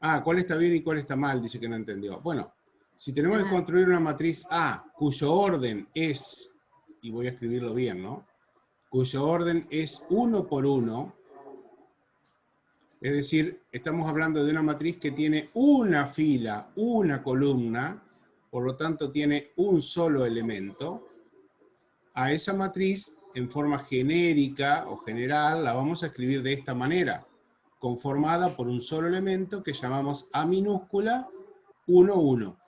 Ah, ¿cuál está bien y cuál está mal? Dice que no entendió. Bueno, si tenemos que construir una matriz A, cuyo orden es, y voy a escribirlo bien, ¿no? Cuyo orden es 1 por 1, es decir, estamos hablando de una matriz que tiene una fila, una columna, por lo tanto tiene un solo elemento. A esa matriz, en forma genérica o general, la vamos a escribir de esta manera, conformada por un solo elemento que llamamos A minúscula 1, 1.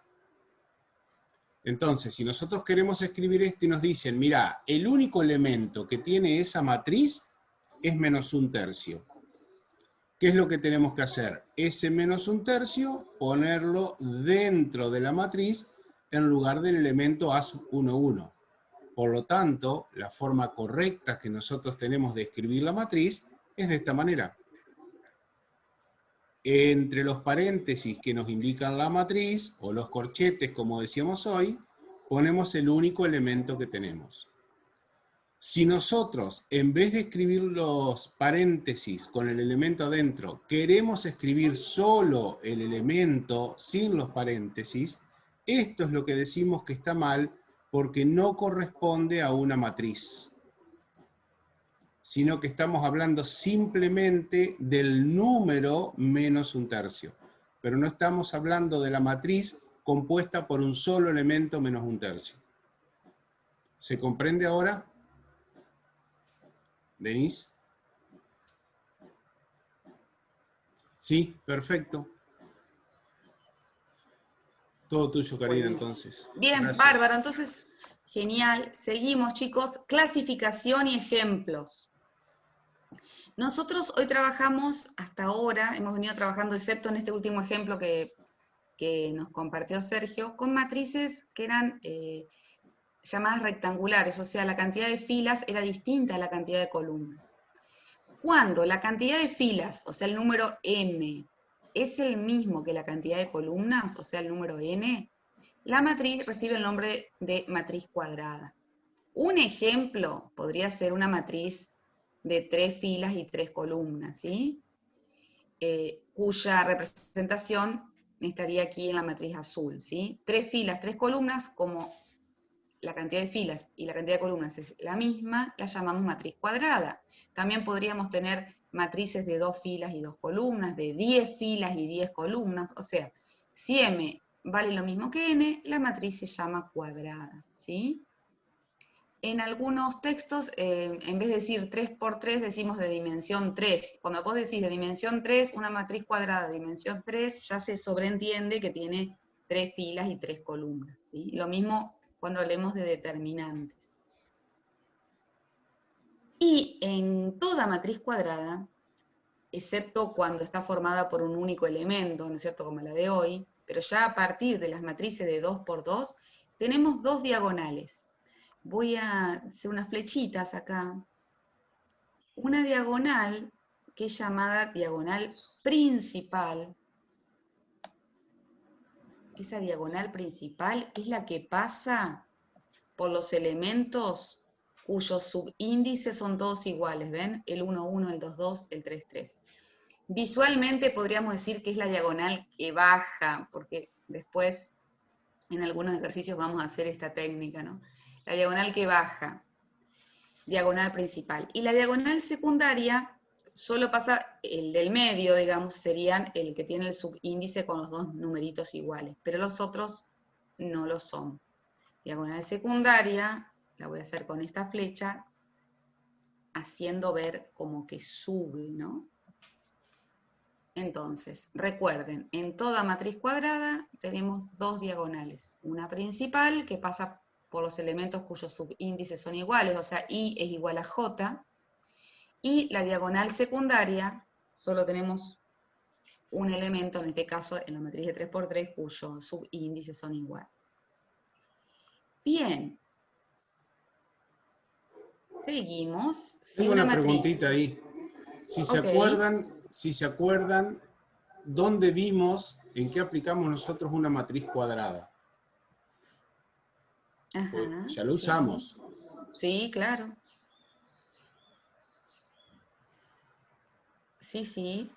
Entonces, si nosotros queremos escribir esto y nos dicen, mira, el único elemento que tiene esa matriz es menos un tercio. ¿Qué es lo que tenemos que hacer? Ese menos un tercio, ponerlo dentro de la matriz en lugar del elemento A sub 1, 1. Por lo tanto, la forma correcta que nosotros tenemos de escribir la matriz es de esta manera. Entre los paréntesis que nos indican la matriz, o los corchetes, como decíamos hoy, ponemos el único elemento que tenemos. Si nosotros, en vez de escribir los paréntesis con el elemento adentro, queremos escribir solo el elemento sin los paréntesis, esto es lo que decimos que está mal, porque no corresponde a una matriz, sino que estamos hablando simplemente del número menos un tercio. Pero no estamos hablando de la matriz compuesta por un solo elemento menos un tercio. ¿Se comprende ahora? ¿Denise? Sí, perfecto. Todo tuyo, Karina, entonces. Bien, gracias. Bárbaro. Entonces, genial. Seguimos, chicos. Clasificación y ejemplos. Nosotros hoy trabajamos, hasta ahora, hemos venido trabajando, excepto en este último ejemplo que nos compartió Sergio, con matrices que eran llamadas rectangulares, o sea, la cantidad de filas era distinta a la cantidad de columnas. Cuando la cantidad de filas, o sea, el número m, es el mismo que la cantidad de columnas, o sea, el número n, la matriz recibe el nombre de matriz cuadrada. Un ejemplo podría ser una matriz de 3 filas y 3 columnas, ¿sí? Cuya representación estaría aquí en la matriz azul, ¿sí? 3 filas, 3 columnas, como la cantidad de filas y la cantidad de columnas es la misma, la llamamos matriz cuadrada. También podríamos tener matrices de 2 filas y 2 columnas, de 10 filas y 10 columnas, o sea, si m vale lo mismo que n, la matriz se llama cuadrada, ¿sí? En algunos textos, en vez de decir 3 por 3, decimos de dimensión 3. Cuando vos decís de dimensión 3, una matriz cuadrada de dimensión 3, ya se sobreentiende que tiene 3 filas y 3 columnas, ¿sí? Lo mismo cuando hablemos de determinantes. Y en toda matriz cuadrada, excepto cuando está formada por un único elemento, ¿no es cierto?, como la de hoy, pero ya a partir de las matrices de 2 por 2, tenemos 2 diagonales. Voy a hacer unas flechitas acá. Una diagonal que es llamada diagonal principal. Esa diagonal principal es la que pasa por los elementos cuyos subíndices son todos iguales, ¿ven? El 1, 1, el 2, 2, el 3, 3. Visualmente podríamos decir que es la diagonal que baja, porque después en algunos ejercicios vamos a hacer esta técnica, ¿no? La diagonal que baja, diagonal principal. Y la diagonal secundaria solo pasa, el del medio, digamos, serían el que tiene el subíndice con los 2 numeritos iguales, pero los otros no lo son. Diagonal secundaria, la voy a hacer con esta flecha, haciendo ver como que sube, ¿no? Entonces, recuerden, en toda matriz cuadrada tenemos 2 diagonales. Una principal que pasa por los elementos cuyos subíndices son iguales, o sea, I es igual a J, y la diagonal secundaria, solo tenemos un elemento, en este caso en la matriz de 3×3, cuyos subíndices son iguales. Bien. Seguimos. Tengo una preguntita ahí. Si se acuerdan, ¿dónde vimos, en qué aplicamos nosotros una matriz cuadrada? Ajá, ya lo usamos. Sí, claro. Sí.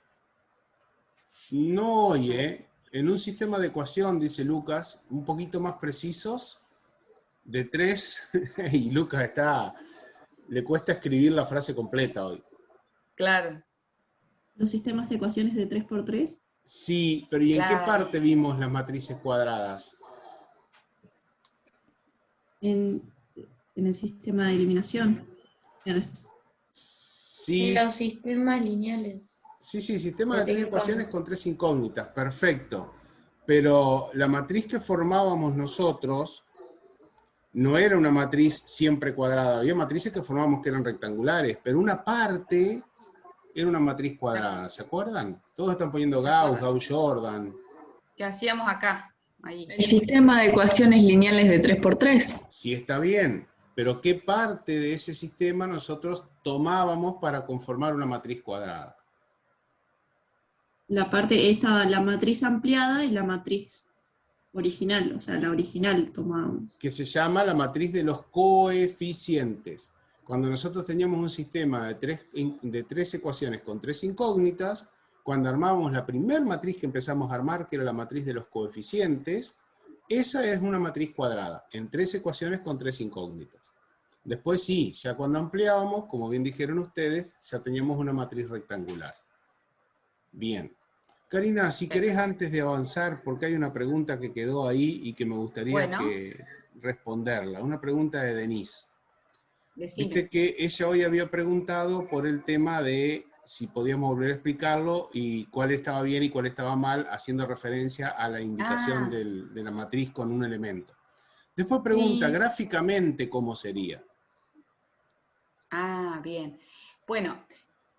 No hoy, en un sistema de ecuación, dice Lucas, un poquito más precisos, de 3, y Lucas le cuesta escribir la frase completa hoy. Claro. ¿Los sistemas de ecuaciones de 3×3? Sí, pero ¿y en qué parte vimos las matrices cuadradas? En el sistema de eliminación. Sí. En los sistemas lineales. Sí, sistema de 3 ecuaciones con 3 incógnitas, perfecto. Pero la matriz que formábamos nosotros no era una matriz siempre cuadrada. Había matrices que formábamos que eran rectangulares, pero una parte era una matriz cuadrada, ¿se acuerdan? Todos están poniendo Gauss, Gauss-Jordan. ¿Qué hacíamos acá? Ahí. El sistema de ecuaciones lineales de 3×3. Sí, está bien, pero ¿qué parte de ese sistema nosotros tomábamos para conformar una matriz cuadrada? La matriz ampliada y la matriz original, o sea, la original tomábamos. Que se llama la matriz de los coeficientes. Cuando nosotros teníamos un sistema de 3 ecuaciones con 3 incógnitas, cuando armábamos la primera matriz que empezamos a armar, que era la matriz de los coeficientes, esa es una matriz cuadrada, en 3 ecuaciones con 3 incógnitas. Después sí, ya cuando ampliábamos, como bien dijeron ustedes, ya teníamos una matriz rectangular. Bien. Karina, si querés antes de avanzar, porque hay una pregunta que quedó ahí y que me gustaría responderla. Una pregunta de Denise. Decime. Viste que ella hoy había preguntado por el tema de si podíamos volver a explicarlo y cuál estaba bien y cuál estaba mal, haciendo referencia a la indicación de la matriz con un elemento. Después pregunta, gráficamente, ¿cómo sería? Ah, bien. Bueno,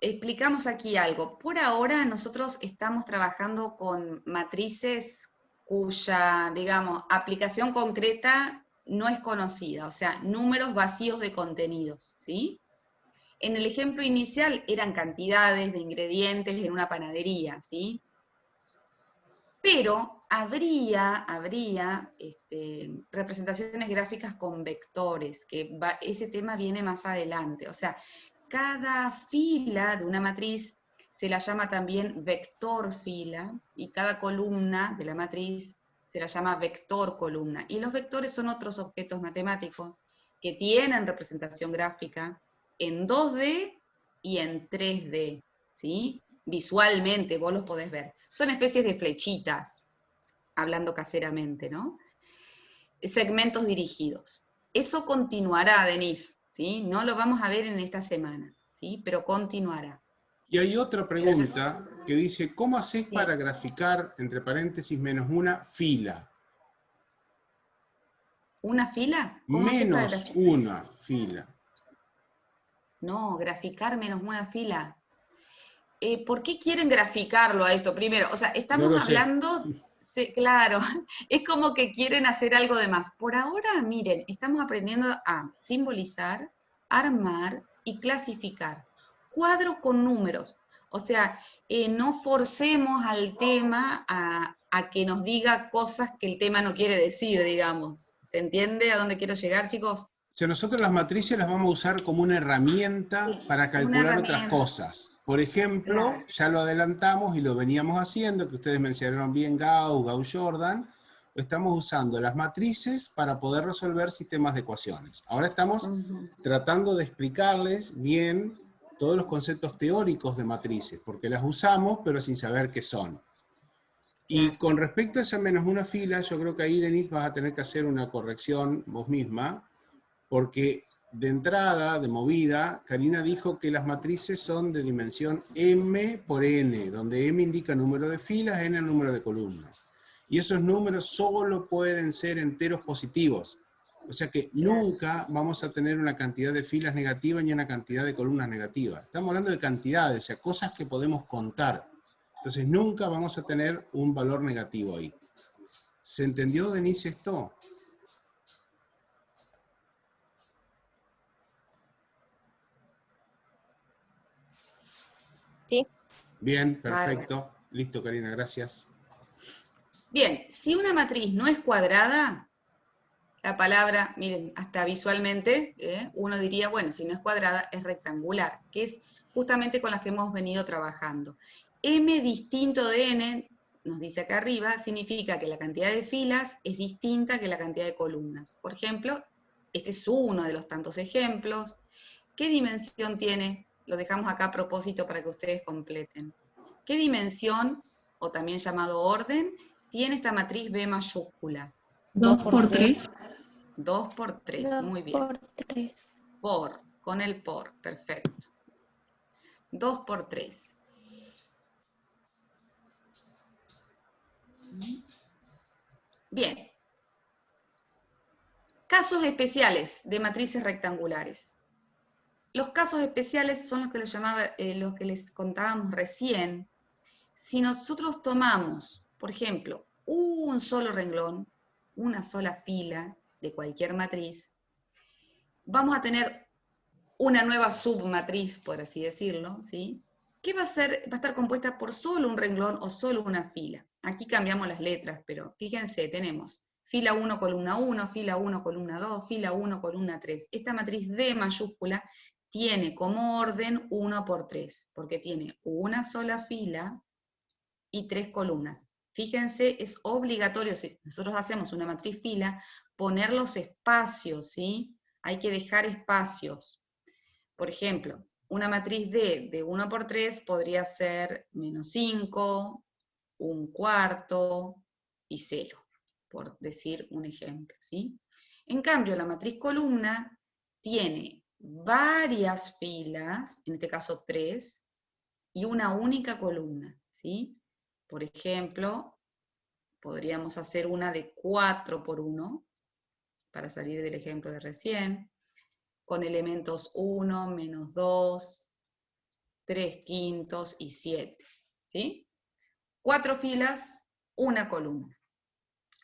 explicamos aquí algo. Por ahora nosotros estamos trabajando con matrices cuya, digamos, aplicación concreta no es conocida, o sea, números vacíos de contenidos, ¿sí? En el ejemplo inicial eran cantidades de ingredientes en una panadería, ¿sí? Pero habría representaciones gráficas con vectores, que ese tema viene más adelante. O sea, cada fila de una matriz se la llama también vector fila, y cada columna de la matriz se la llama vector columna. Y los vectores son otros objetos matemáticos que tienen representación gráfica en 2D y en 3D, ¿sí? Visualmente vos los podés ver. Son especies de flechitas, hablando caseramente, ¿no? Segmentos dirigidos. Eso continuará, Denise, ¿sí? No lo vamos a ver en esta semana, ¿sí? Pero continuará. Y hay otra pregunta que dice, ¿cómo haces para graficar, entre paréntesis, menos una fila? ¿Una fila? Menos una fila. No, graficar menos una fila. ¿Por qué quieren graficarlo a esto? Primero, o sea, estamos hablando, sí, claro, es como que quieren hacer algo de más. Por ahora, miren, estamos aprendiendo a simbolizar, armar y clasificar. Cuadros con números. O sea, no forcemos al tema a que nos diga cosas que el tema no quiere decir, digamos. ¿Se entiende a dónde quiero llegar, chicos? O sea, nosotros las matrices las vamos a usar como una herramienta para calcular otras cosas. Por ejemplo, ya lo adelantamos y lo veníamos haciendo, que ustedes mencionaron bien Gauss, Gauss-Jordan. Estamos usando las matrices para poder resolver sistemas de ecuaciones. Ahora estamos tratando de explicarles bien todos los conceptos teóricos de matrices, porque las usamos, pero sin saber qué son. Y con respecto a esa menos una fila, yo creo que ahí, Denise, vas a tener que hacer una corrección vos misma, porque de entrada, de movida, Karina dijo que las matrices son de dimensión m por n, donde m indica número de filas, n el número de columnas. Y esos números solo pueden ser enteros positivos. O sea que nunca vamos a tener una cantidad de filas negativas ni una cantidad de columnas negativas. Estamos hablando de cantidades, o sea, cosas que podemos contar. Entonces nunca vamos a tener un valor negativo ahí. ¿Se entendió, Denise, esto? Sí. Bien, perfecto. Listo, Karina, gracias. Bien, si una matriz no es cuadrada, la palabra, miren, hasta visualmente, uno diría, bueno, si no es cuadrada, es rectangular, que es justamente con las que hemos venido trabajando. M distinto de N, nos dice acá arriba, significa que la cantidad de filas es distinta que la cantidad de columnas. Por ejemplo, este es uno de los tantos ejemplos. ¿Qué dimensión tiene? Lo dejamos acá a propósito para que ustedes completen. ¿Qué dimensión, o también llamado orden, tiene esta matriz B mayúscula? 2 por 3. 2 por 3, muy bien. 2 por 3. Por, con el por, perfecto. 2 por 3. Bien. Casos especiales de matrices rectangulares. Los casos especiales son los que les contábamos recién. Si nosotros tomamos, por ejemplo, un solo renglón, una sola fila de cualquier matriz, vamos a tener una nueva submatriz, por así decirlo, ¿sí? Que va a estar compuesta por solo un renglón o solo una fila. Aquí cambiamos las letras, pero fíjense, tenemos fila 1, columna 1, fila 1, columna 2, fila 1, columna 3. Esta matriz D mayúscula tiene como orden 1 por 3, porque tiene una sola fila y 3 columnas. Fíjense, es obligatorio, si nosotros hacemos una matriz fila, poner los espacios, ¿sí? Hay que dejar espacios. Por ejemplo, una matriz D de 1 por 3 podría ser -5, 1/4 y 0, por decir un ejemplo, ¿sí? En cambio, la matriz columna tiene varias filas, en este caso 3, y una única columna, ¿sí? Por ejemplo, podríamos hacer una de 4 por 1, para salir del ejemplo de recién, con elementos 1, -2, 3/5 y 7, ¿sí? 4 filas, una columna.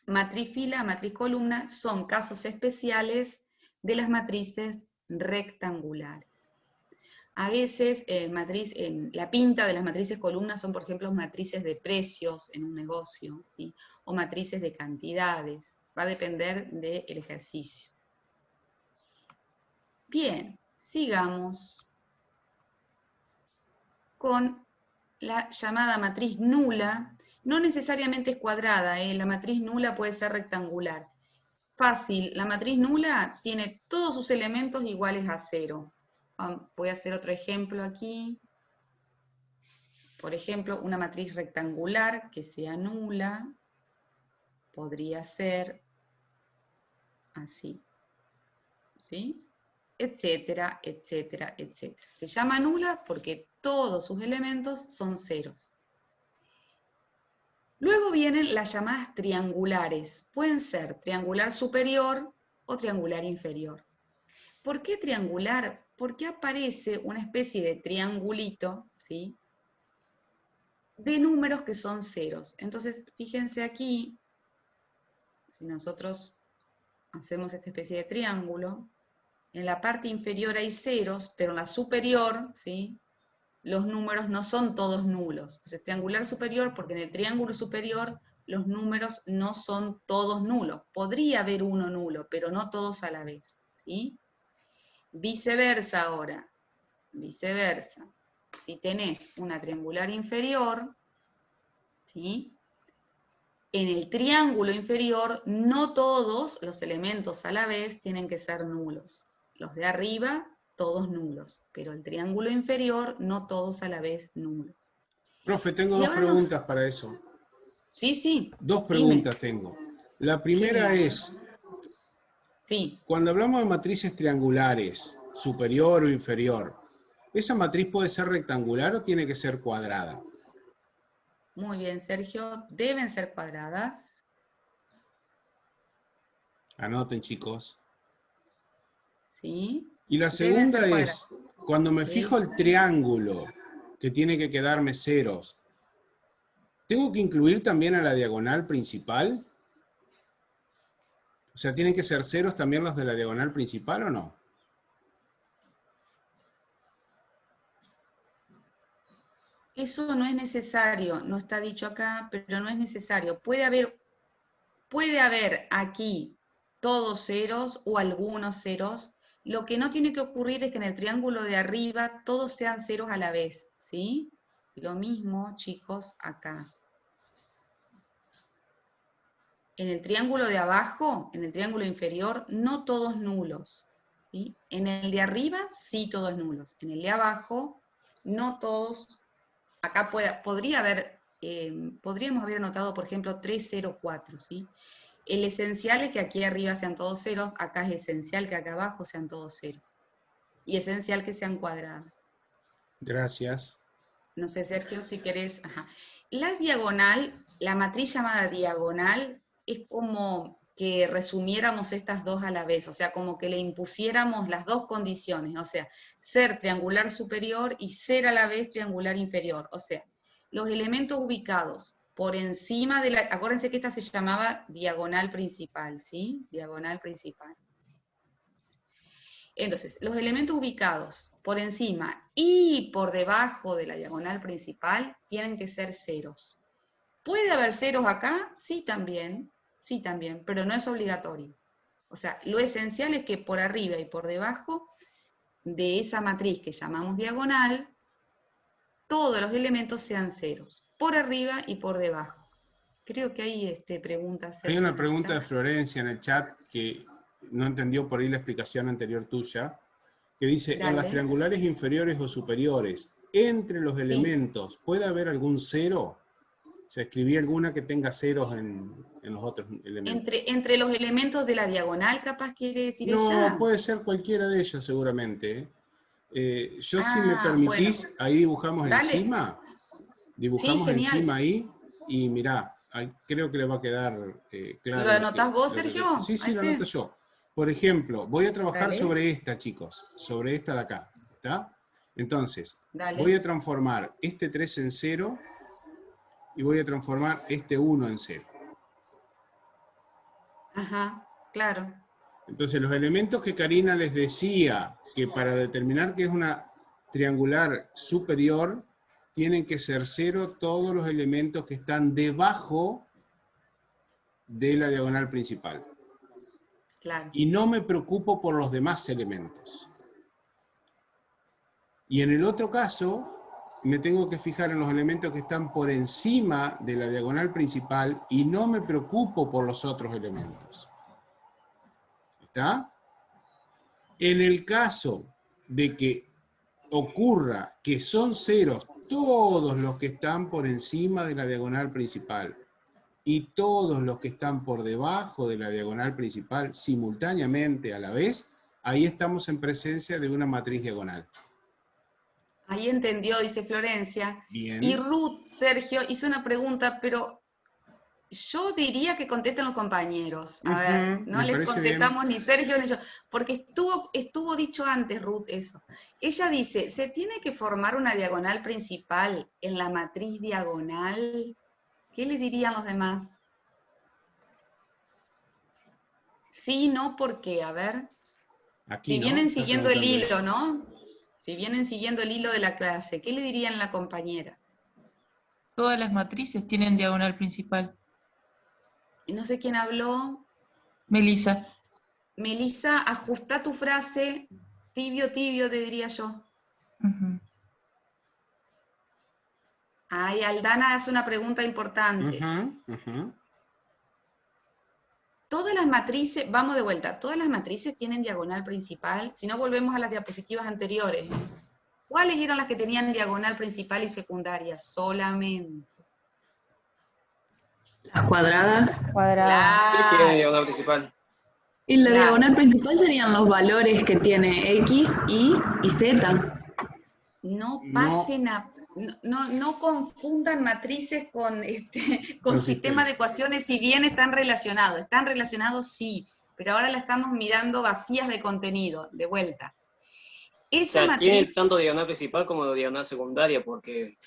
Matriz fila, matriz columna son casos especiales de las matrices rectangulares. A veces en la pinta de las matrices columnas son, por ejemplo, matrices de precios en un negocio, ¿sí? O matrices de cantidades. Va a depender del ejercicio. Bien, sigamos con la llamada matriz nula. No necesariamente es cuadrada, la matriz nula puede ser rectangular. Fácil, la matriz nula tiene todos sus elementos iguales a 0. Voy a hacer otro ejemplo aquí. Por ejemplo, una matriz rectangular que sea nula podría ser así, ¿sí? Etcétera, etcétera, etcétera. Se llama nula porque todos sus elementos son ceros. Luego vienen las llamadas triangulares. Pueden ser triangular superior o triangular inferior. ¿Por qué triangular? Porque aparece una especie de triangulito, ¿sí? De números que son ceros. Entonces, fíjense aquí, si nosotros hacemos esta especie de triángulo, en la parte inferior hay ceros, pero en la superior, ¿sí? Los números no son todos nulos. Entonces, triangular superior, porque en el triángulo superior los números no son todos nulos. Podría haber uno nulo, pero no todos a la vez, ¿sí? Viceversa ahora, viceversa. Si tenés una triangular inferior, ¿sí? En el triángulo inferior no todos los elementos a la vez tienen que ser nulos. Los de arriba, todos nulos, pero el triángulo inferior no todos a la vez nulos. Profe, tengo dos preguntas para eso. Sí, sí. Dos preguntas tengo. La primera es, sí. Cuando hablamos de matrices triangulares, superior o inferior, ¿esa matriz puede ser rectangular o tiene que ser cuadrada? Muy bien, Sergio. Deben ser cuadradas. Anoten, chicos. Sí. Y la segunda es, cuando me fijo el triángulo, que tiene que quedarme ceros, ¿Tengo que incluir también a la diagonal principal? O sea, ¿tienen que ser ceros también los de la diagonal principal o no? Eso no es necesario, no está dicho acá, pero no es necesario. Puede haber aquí todos ceros o algunos ceros. Lo que no tiene que ocurrir es que en el triángulo de arriba todos sean ceros a la vez, ¿sí? Lo mismo, chicos, acá. En el triángulo de abajo, en el triángulo inferior, no todos nulos, ¿sí? En el de arriba, sí todos nulos. En el de abajo, no todos. Acá podríamos haber anotado, por ejemplo, 3, 0, 4, ¿sí? El esencial es que aquí arriba sean todos ceros, acá es esencial que acá abajo sean todos ceros. Y esencial que sean cuadradas. Gracias. No sé, Sergio, si querés. Ajá. La diagonal, la matriz llamada diagonal, es como que resumiéramos estas dos a la vez, o sea, como que le impusiéramos las dos condiciones, o sea, ser triangular superior y ser a la vez triangular inferior, o sea, los elementos ubicados por encima de la, acuérdense que esta se llamaba diagonal principal, ¿sí? Diagonal principal. Entonces, los elementos ubicados por encima y por debajo de la diagonal principal tienen que ser ceros. ¿Puede haber ceros acá? Sí también, pero no es obligatorio. O sea, lo esencial es que por arriba y por debajo de esa matriz que llamamos diagonal, todos los elementos sean ceros, por arriba y por debajo. Creo que hay preguntas. Hay una pregunta de Florencia en el chat que no entendió por ahí la explicación anterior tuya, que dice, Dale. en las triangulares inferiores o superiores, entre los elementos, ¿puede haber algún cero? O sea, escribí alguna que tenga ceros en los otros elementos. Entre los elementos de la diagonal, capaz quiere decir ella. No, puede ser cualquiera de ellos seguramente. Yo si me permitís, bueno, ahí dibujamos encima. Dibujamos encima ahí y mirá, ahí creo que le va a quedar claro. ¿Lo anotás vos, Sergio? Sí, lo anoto yo. Por ejemplo, voy a trabajar sobre esta, chicos, sobre esta de acá, ¿está? Entonces, voy a transformar este 3 en 0 y voy a transformar este 1 en 0. Ajá, claro. Entonces, los elementos que Karina les decía que para determinar que es una triangular superior, tienen que ser 0 todos los elementos que están debajo de la diagonal principal. Claro. Y no me preocupo por los demás elementos. Y en el otro caso, me tengo que fijar en los elementos que están por encima de la diagonal principal y no me preocupo por los otros elementos. ¿Está? En el caso de que ocurra que son ceros todos los que están por encima de la diagonal principal y todos los que están por debajo de la diagonal principal simultáneamente a la vez, ahí estamos en presencia de una matriz diagonal. Ahí entendió, dice Florencia. Bien. Y Ruth, Sergio, hizo una pregunta, pero yo diría que contesten los compañeros. A ver, no les contestamos ni Sergio ni yo, porque estuvo dicho antes, Ruth, eso. Ella dice, ¿se tiene que formar una diagonal principal en la matriz diagonal? ¿Qué le dirían los demás? Sí, no, ¿por qué? A ver. Aquí, si ¿no? vienen siguiendo el hilo, eso. ¿no? Si vienen siguiendo el hilo de la clase, ¿qué le dirían a la compañera? Todas las matrices tienen diagonal principal. Y no sé quién habló. Melissa. Melissa, ajusta tu frase. Tibio, tibio, te diría yo. Ay, Aldana hace una pregunta importante. Todas las matrices, vamos de vuelta, todas las matrices tienen diagonal principal. Si no, volvemos a las diapositivas anteriores. ¿Cuáles eran las que tenían diagonal principal y secundaria? Solamente. Las cuadradas. ¿Qué tiene diagonal principal? Y la diagonal principal serían los valores que tiene X, Y y Z. No pasen a... No confundan matrices con sistemas de ecuaciones, si bien están relacionados. Están relacionados, sí, pero ahora la estamos mirando vacías de contenido, de vuelta. Esa o sea, matriz... tiene tanto diagonal principal como diagonal secundaria, porque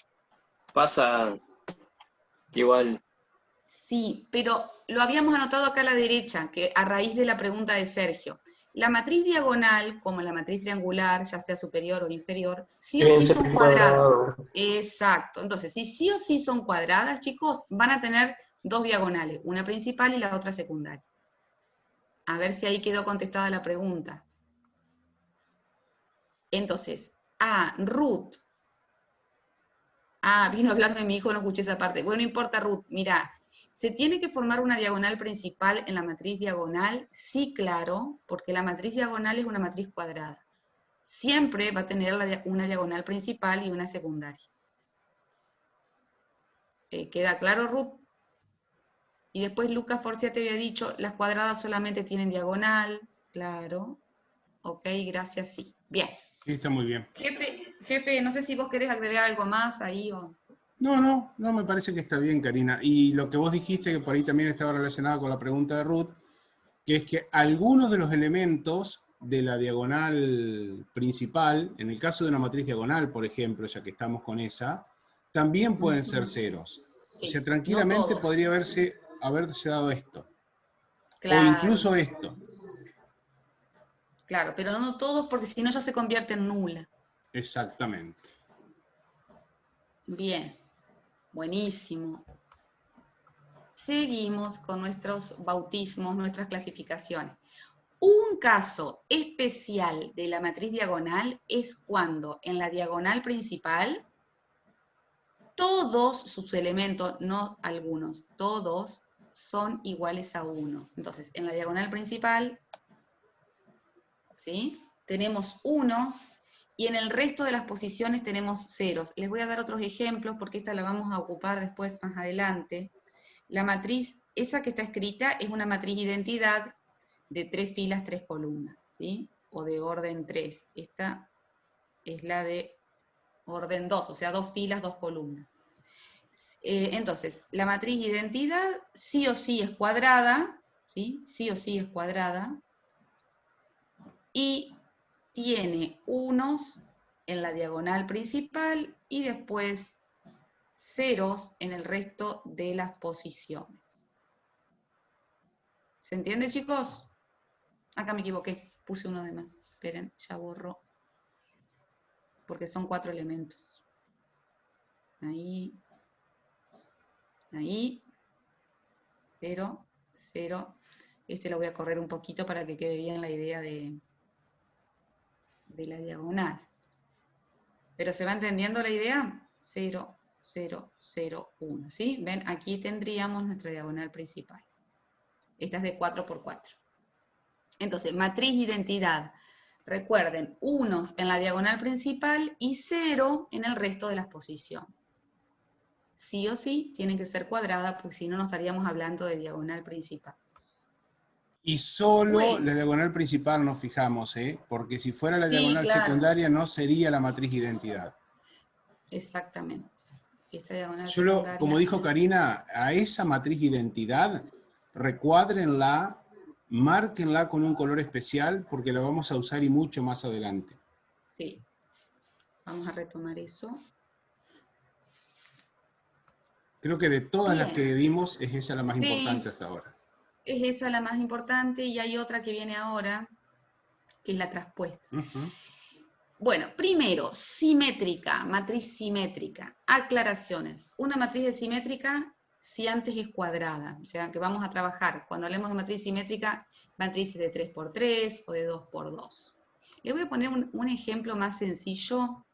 pasa Igual. Sí, pero lo habíamos anotado acá a la derecha, que a raíz de la pregunta de Sergio. La matriz diagonal, como la matriz triangular, ya sea superior o inferior, sí o sí son cuadradas. Exacto. Entonces, si sí o sí son cuadradas, chicos, van a tener dos diagonales, una principal y la otra secundaria. A ver si ahí quedó contestada la pregunta. Entonces, Ruth. Vino a hablarme mi hijo, no escuché esa parte. Bueno, no importa, Ruth. Mira, ¿se tiene que formar una diagonal principal en la matriz diagonal? Sí, claro, porque la matriz diagonal es una matriz cuadrada. Siempre va a tener una diagonal principal y una secundaria. ¿Queda claro, Ruth? Y después Lucas Forcia te había dicho, las cuadradas solamente tienen diagonal. Claro. Ok, gracias, sí. Bien. Sí, está muy bien. Jefe, no sé si vos querés agregar algo más ahí o... No, me parece que está bien, Karina. Y lo que vos dijiste, que por ahí también estaba relacionado con la pregunta de Ruth, que es que algunos de los elementos de la diagonal principal, en el caso de una matriz diagonal, por ejemplo, ya que estamos con esa, también pueden ser ceros. Sí, o sea, tranquilamente no podría haberse dado esto. Claro. O incluso esto. Claro, pero no todos, porque si no ya se convierte en nula. Exactamente. Bien, buenísimo. Seguimos con nuestros bautismos, nuestras clasificaciones. Un caso especial de la matriz diagonal es cuando en la diagonal principal todos sus elementos, no algunos, todos son iguales a 1. Entonces, en la diagonal principal, ¿sí?, tenemos unos, y en el resto de las posiciones tenemos ceros. Les voy a dar otros ejemplos, porque esta la vamos a ocupar después, más adelante. La matriz, esa que está escrita, es una matriz identidad de 3 filas, 3 columnas, ¿sí? O de orden 3. Esta es la de orden 2, o sea, 2 filas, 2 columnas. Entonces, la matriz identidad sí o sí es cuadrada, ¿sí? Sí o sí es cuadrada, y tiene unos en la diagonal principal y después ceros en el resto de las posiciones. ¿Se entiende, chicos? Acá me equivoqué, puse uno de más. Esperen, ya borro. Porque son 4 elementos. Ahí. 0, 0. Este lo voy a correr un poquito para que quede bien la idea de la diagonal. ¿Pero se va entendiendo la idea? 0, 0, 0, 1. ¿Sí? Ven, aquí tendríamos nuestra diagonal principal. Esta es de 4 por 4. Entonces, matriz identidad. Recuerden, unos en la diagonal principal y 0 en el resto de las posiciones. Sí o sí tienen que ser cuadradas, porque si no, no estaríamos hablando de diagonal principal. Y solo la diagonal principal nos fijamos, ¿eh? Porque si fuera la diagonal secundaria no sería la matriz identidad. Exactamente. Esta diagonal secundaria, como dijo Karina, a esa matriz identidad, recuádrenla, márquenla con un color especial, porque la vamos a usar y mucho más adelante. Sí. Vamos a retomar eso. Creo que de todas las que dimos, es esa la más importante hasta ahora. Es esa la más importante, y hay otra que viene ahora, que es la traspuesta. Bueno, primero, simétrica, matriz simétrica. Aclaraciones. Una matriz simétrica, si antes es cuadrada, o sea, que vamos a trabajar, cuando hablemos de matriz simétrica, matrices de 3 por 3 o de 2 por 2. Les voy a poner un ejemplo más sencillo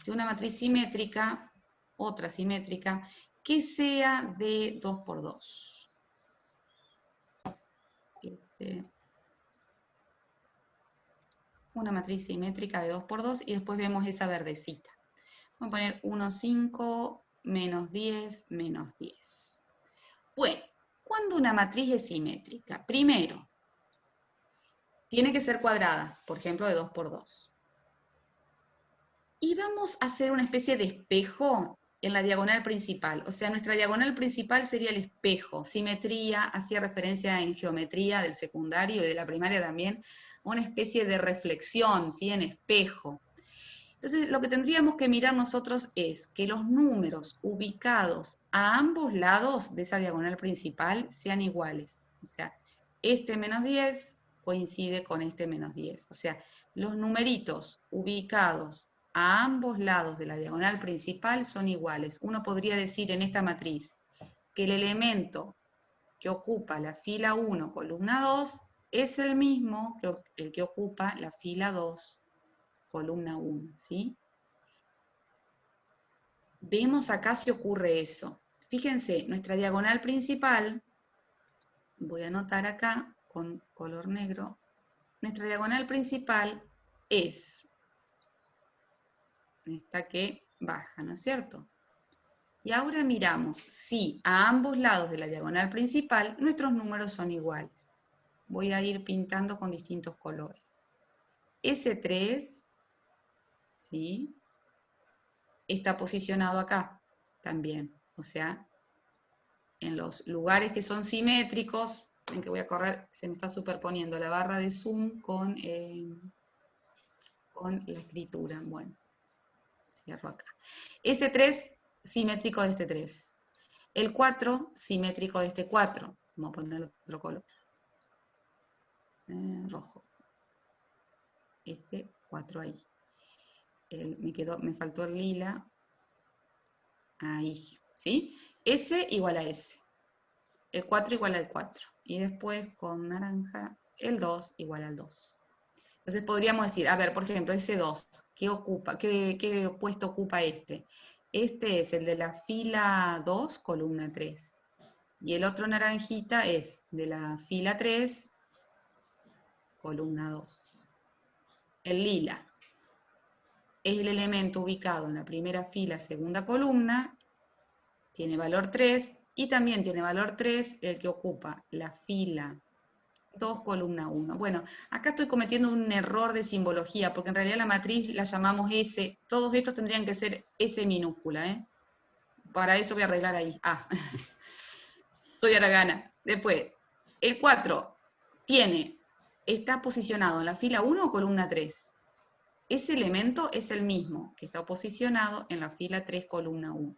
de una matriz simétrica, otra simétrica, que sea de 2 por 2. Una matriz simétrica de 2 por 2 y después vemos esa verdecita. Vamos a poner 1, 5, menos 10, menos 10. Bueno, cuando una matriz es simétrica, primero, tiene que ser cuadrada, por ejemplo, de 2 por 2. Y vamos a hacer una especie de espejo en la diagonal principal. O sea, nuestra diagonal principal sería el espejo. Simetría, hacía referencia en geometría del secundario y de la primaria también, una especie de reflexión, ¿sí?, en espejo. Entonces, lo que tendríamos que mirar nosotros es que los números ubicados a ambos lados de esa diagonal principal sean iguales. O sea, este menos 10 coincide con este menos 10. O sea, los numeritos ubicados a ambos lados de la diagonal principal son iguales. Uno podría decir en esta matriz que el elemento que ocupa la fila 1, columna 2, es el mismo que el que ocupa la fila 2, columna 1, ¿sí? Vemos acá si ocurre eso. Fíjense, nuestra diagonal principal, voy a anotar acá con color negro, nuestra diagonal principal es esta que baja, ¿no es cierto? Y ahora miramos si a ambos lados de la diagonal principal nuestros números son iguales. Voy a ir pintando con distintos colores. S3, ¿sí?, está posicionado acá también. O sea, en los lugares que son simétricos, en que voy a correr, se me está superponiendo la barra de zoom con la escritura. Bueno, cierro acá. S3, simétrico de este 3. El 4, simétrico de este 4. Vamos a poner otro color. Rojo. Este 4 ahí. Me faltó el lila. Ahí, ¿sí? S igual a S. El 4 igual al 4. Y después con naranja, el 2 igual al 2. Entonces podríamos decir, a ver, por ejemplo, ese 2, ¿qué ocupa? ¿Qué puesto ocupa este? Este es el de la fila 2, columna 3. Y el otro naranjita es de la fila 3, columna 2. El lila es el elemento ubicado en la primera fila, segunda columna, tiene valor 3, y también tiene valor 3 el que ocupa la fila 2, columna 1. Bueno, acá estoy cometiendo un error de simbología, porque en realidad la matriz la llamamos S, todos estos tendrían que ser S minúscula, ¿eh? Para eso voy a arreglar ahí. Ah, soy haragana. Después, el 4 está posicionado en la fila 1 o columna 3. Ese elemento es el mismo que está posicionado en la fila 3, columna 1.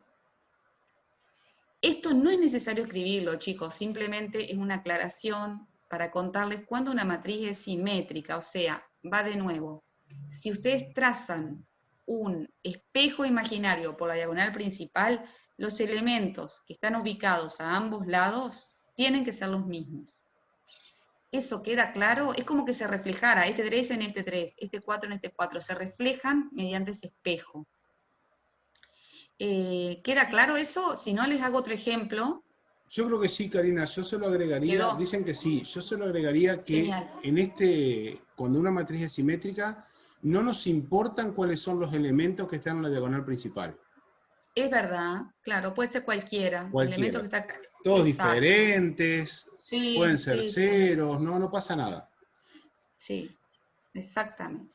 Esto no es necesario escribirlo, chicos, simplemente es una aclaración para contarles cuándo una matriz es simétrica, o sea, va de nuevo. Si ustedes trazan un espejo imaginario por la diagonal principal, los elementos que están ubicados a ambos lados tienen que ser los mismos. ¿Eso queda claro? Es como que se reflejara este 3 en este 3, este 4 en este 4, se reflejan mediante ese espejo. ¿Queda claro eso? Si no, les hago otro ejemplo. Yo creo que sí, Karina, yo se lo agregaría, ¿Quedó? dicen que sí, yo se lo agregaría que Genial. cuando una matriz es simétrica, no nos importan cuáles son los elementos que están en la diagonal principal. Es verdad, claro, puede ser cualquiera. Elemento que está acá. Todos Exacto. diferentes, Sí, pueden ser sí, ceros, no pasa nada. Sí, exactamente.